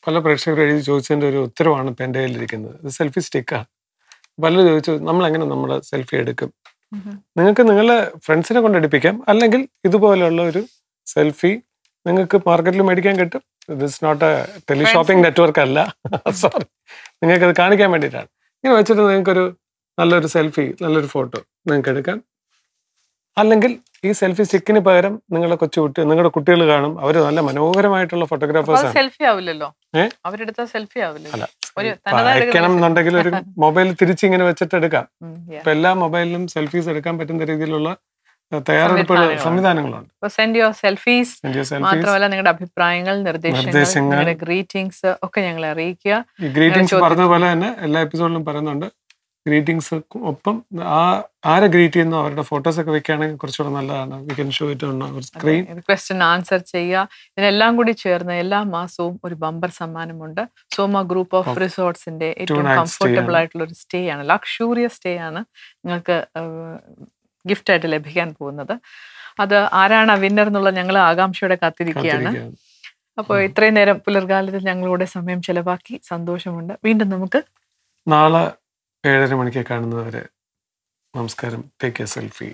പല പ്രേക്ഷകർ എഴുതി ചോദിച്ചതിന്റെ ഒരു ഉത്തരവാണ് ഇപ്പം എൻ്റെ കയ്യിലിരിക്കുന്നത്. ഇത് സെൽഫി സ്റ്റിക്കാണ്. പലരും ചോദിച്ചു നമ്മൾ എങ്ങനെ നമ്മുടെ സെൽഫി എടുക്കും. നിങ്ങൾക്ക് നിങ്ങളെ ഫ്രണ്ട്സിനെ കൊണ്ട് എടുപ്പിക്കാം, അല്ലെങ്കിൽ ഇതുപോലെയുള്ള ഒരു സെൽഫി നിങ്ങൾക്ക് മാർക്കറ്റിൽ മേടിക്കാൻ കിട്ടും. ദിസ് നോട്ട് എ ടെലിഷോപ്പിംഗ് നെറ്റ്വർക്ക് അല്ല, സോറി. നിങ്ങൾക്കത് കാണിക്കാൻ വേണ്ടിയിട്ടാണ്. ഇങ്ങനെ വെച്ചിട്ട് നിങ്ങൾക്കൊരു നല്ലൊരു സെൽഫി, നല്ലൊരു ഫോട്ടോ നിങ്ങൾക്ക് എടുക്കാം. അല്ലെങ്കിൽ ഈ സെൽഫി സ്റ്റിക്കിന് പകരം നിങ്ങളുടെ കൊച്ചുകുട്ടി, നിങ്ങളുടെ കുട്ടികൾ കാണും, അവർ നല്ല മനോഹരമായിട്ടുള്ള ഫോട്ടോഗ്രാഫേഴ്സ്. സെൽഫി ആവില്ലല്ലോ, അവരെടുത്ത സെൽഫി ആവില്ല. അയക്കണം എന്നുണ്ടെങ്കിൽ ഒരു മൊബൈൽ തിരിച്ചിങ്ങനെ വെച്ചിട്ട് എടുക്കാം. ഇപ്പൊ എല്ലാ മൊബൈലിലും സെൽഫീസ് എടുക്കാൻ പറ്റുന്ന രീതിയിലുള്ള തയ്യാറെടുപ്പുള്ള സംവിധാനങ്ങളുണ്ട്. മാത്രമല്ല നിങ്ങളുടെ അഭിപ്രായങ്ങൾ, നിർദ്ദേശങ്ങൾ, ഗ്രീറ്റിംഗ്സ് ഒക്കെ ഞങ്ങളെ അറിയിക്കുക. ഈ ഗ്രീറ്റിംഗ്സ് പറഞ്ഞതുപോലെ തന്നെ എല്ലാ എപ്പിസോഡിലും പറയുന്നുണ്ട്. ഗ്രീറ്റിംഗ്സ് ഒപ്പം ആരെ ഗ്രീറ്റ് ചെയ്യുന്നു അവരുടെ ഫോട്ടോസ് ഒക്കെ വെക്കുകയാണെങ്കിൽ കുറച്ചുകൂടെ നല്ലതാണ്. We can show it on our screen. Question answer ചെയ്യുക. ഇതിനെല്ലാം കൂടി ചേർന്ന് എല്ലാ മാസവും ഒരു ബമ്പർ സമ്മാനമുണ്ട്. സോമ ഗ്രൂപ്പ് ഓഫ് റിസോർട്ട്സിന്റെ ഏറ്റവും കംഫർട്ടബിൾ ആയിട്ടുള്ള ഒരു സ്റ്റേ ആണ്, ലക്ഷൂറിയസ് സ്റ്റേ ആണ് നിങ്ങൾക്ക് ഗിഫ്റ്റായിട്ട് ലഭിക്കാൻ പോകുന്നത്. അത് ആരാണ് വിന്നർ എന്നുള്ള ഞങ്ങൾ ആകാംക്ഷയോടെ കാത്തിരിക്കുകയാണ്. അപ്പോൾ ഇത്രയും നേരം പുലർകാലത്തിൽ ഞങ്ങളുടെ സമയം ചെലവാക്കി സന്തോഷമുണ്ട്. വീണ്ടും നമുക്ക് നാളെ 7:30 മണിക്ക് കാണുന്നവരെ നമസ്കാരം. Take A selfie.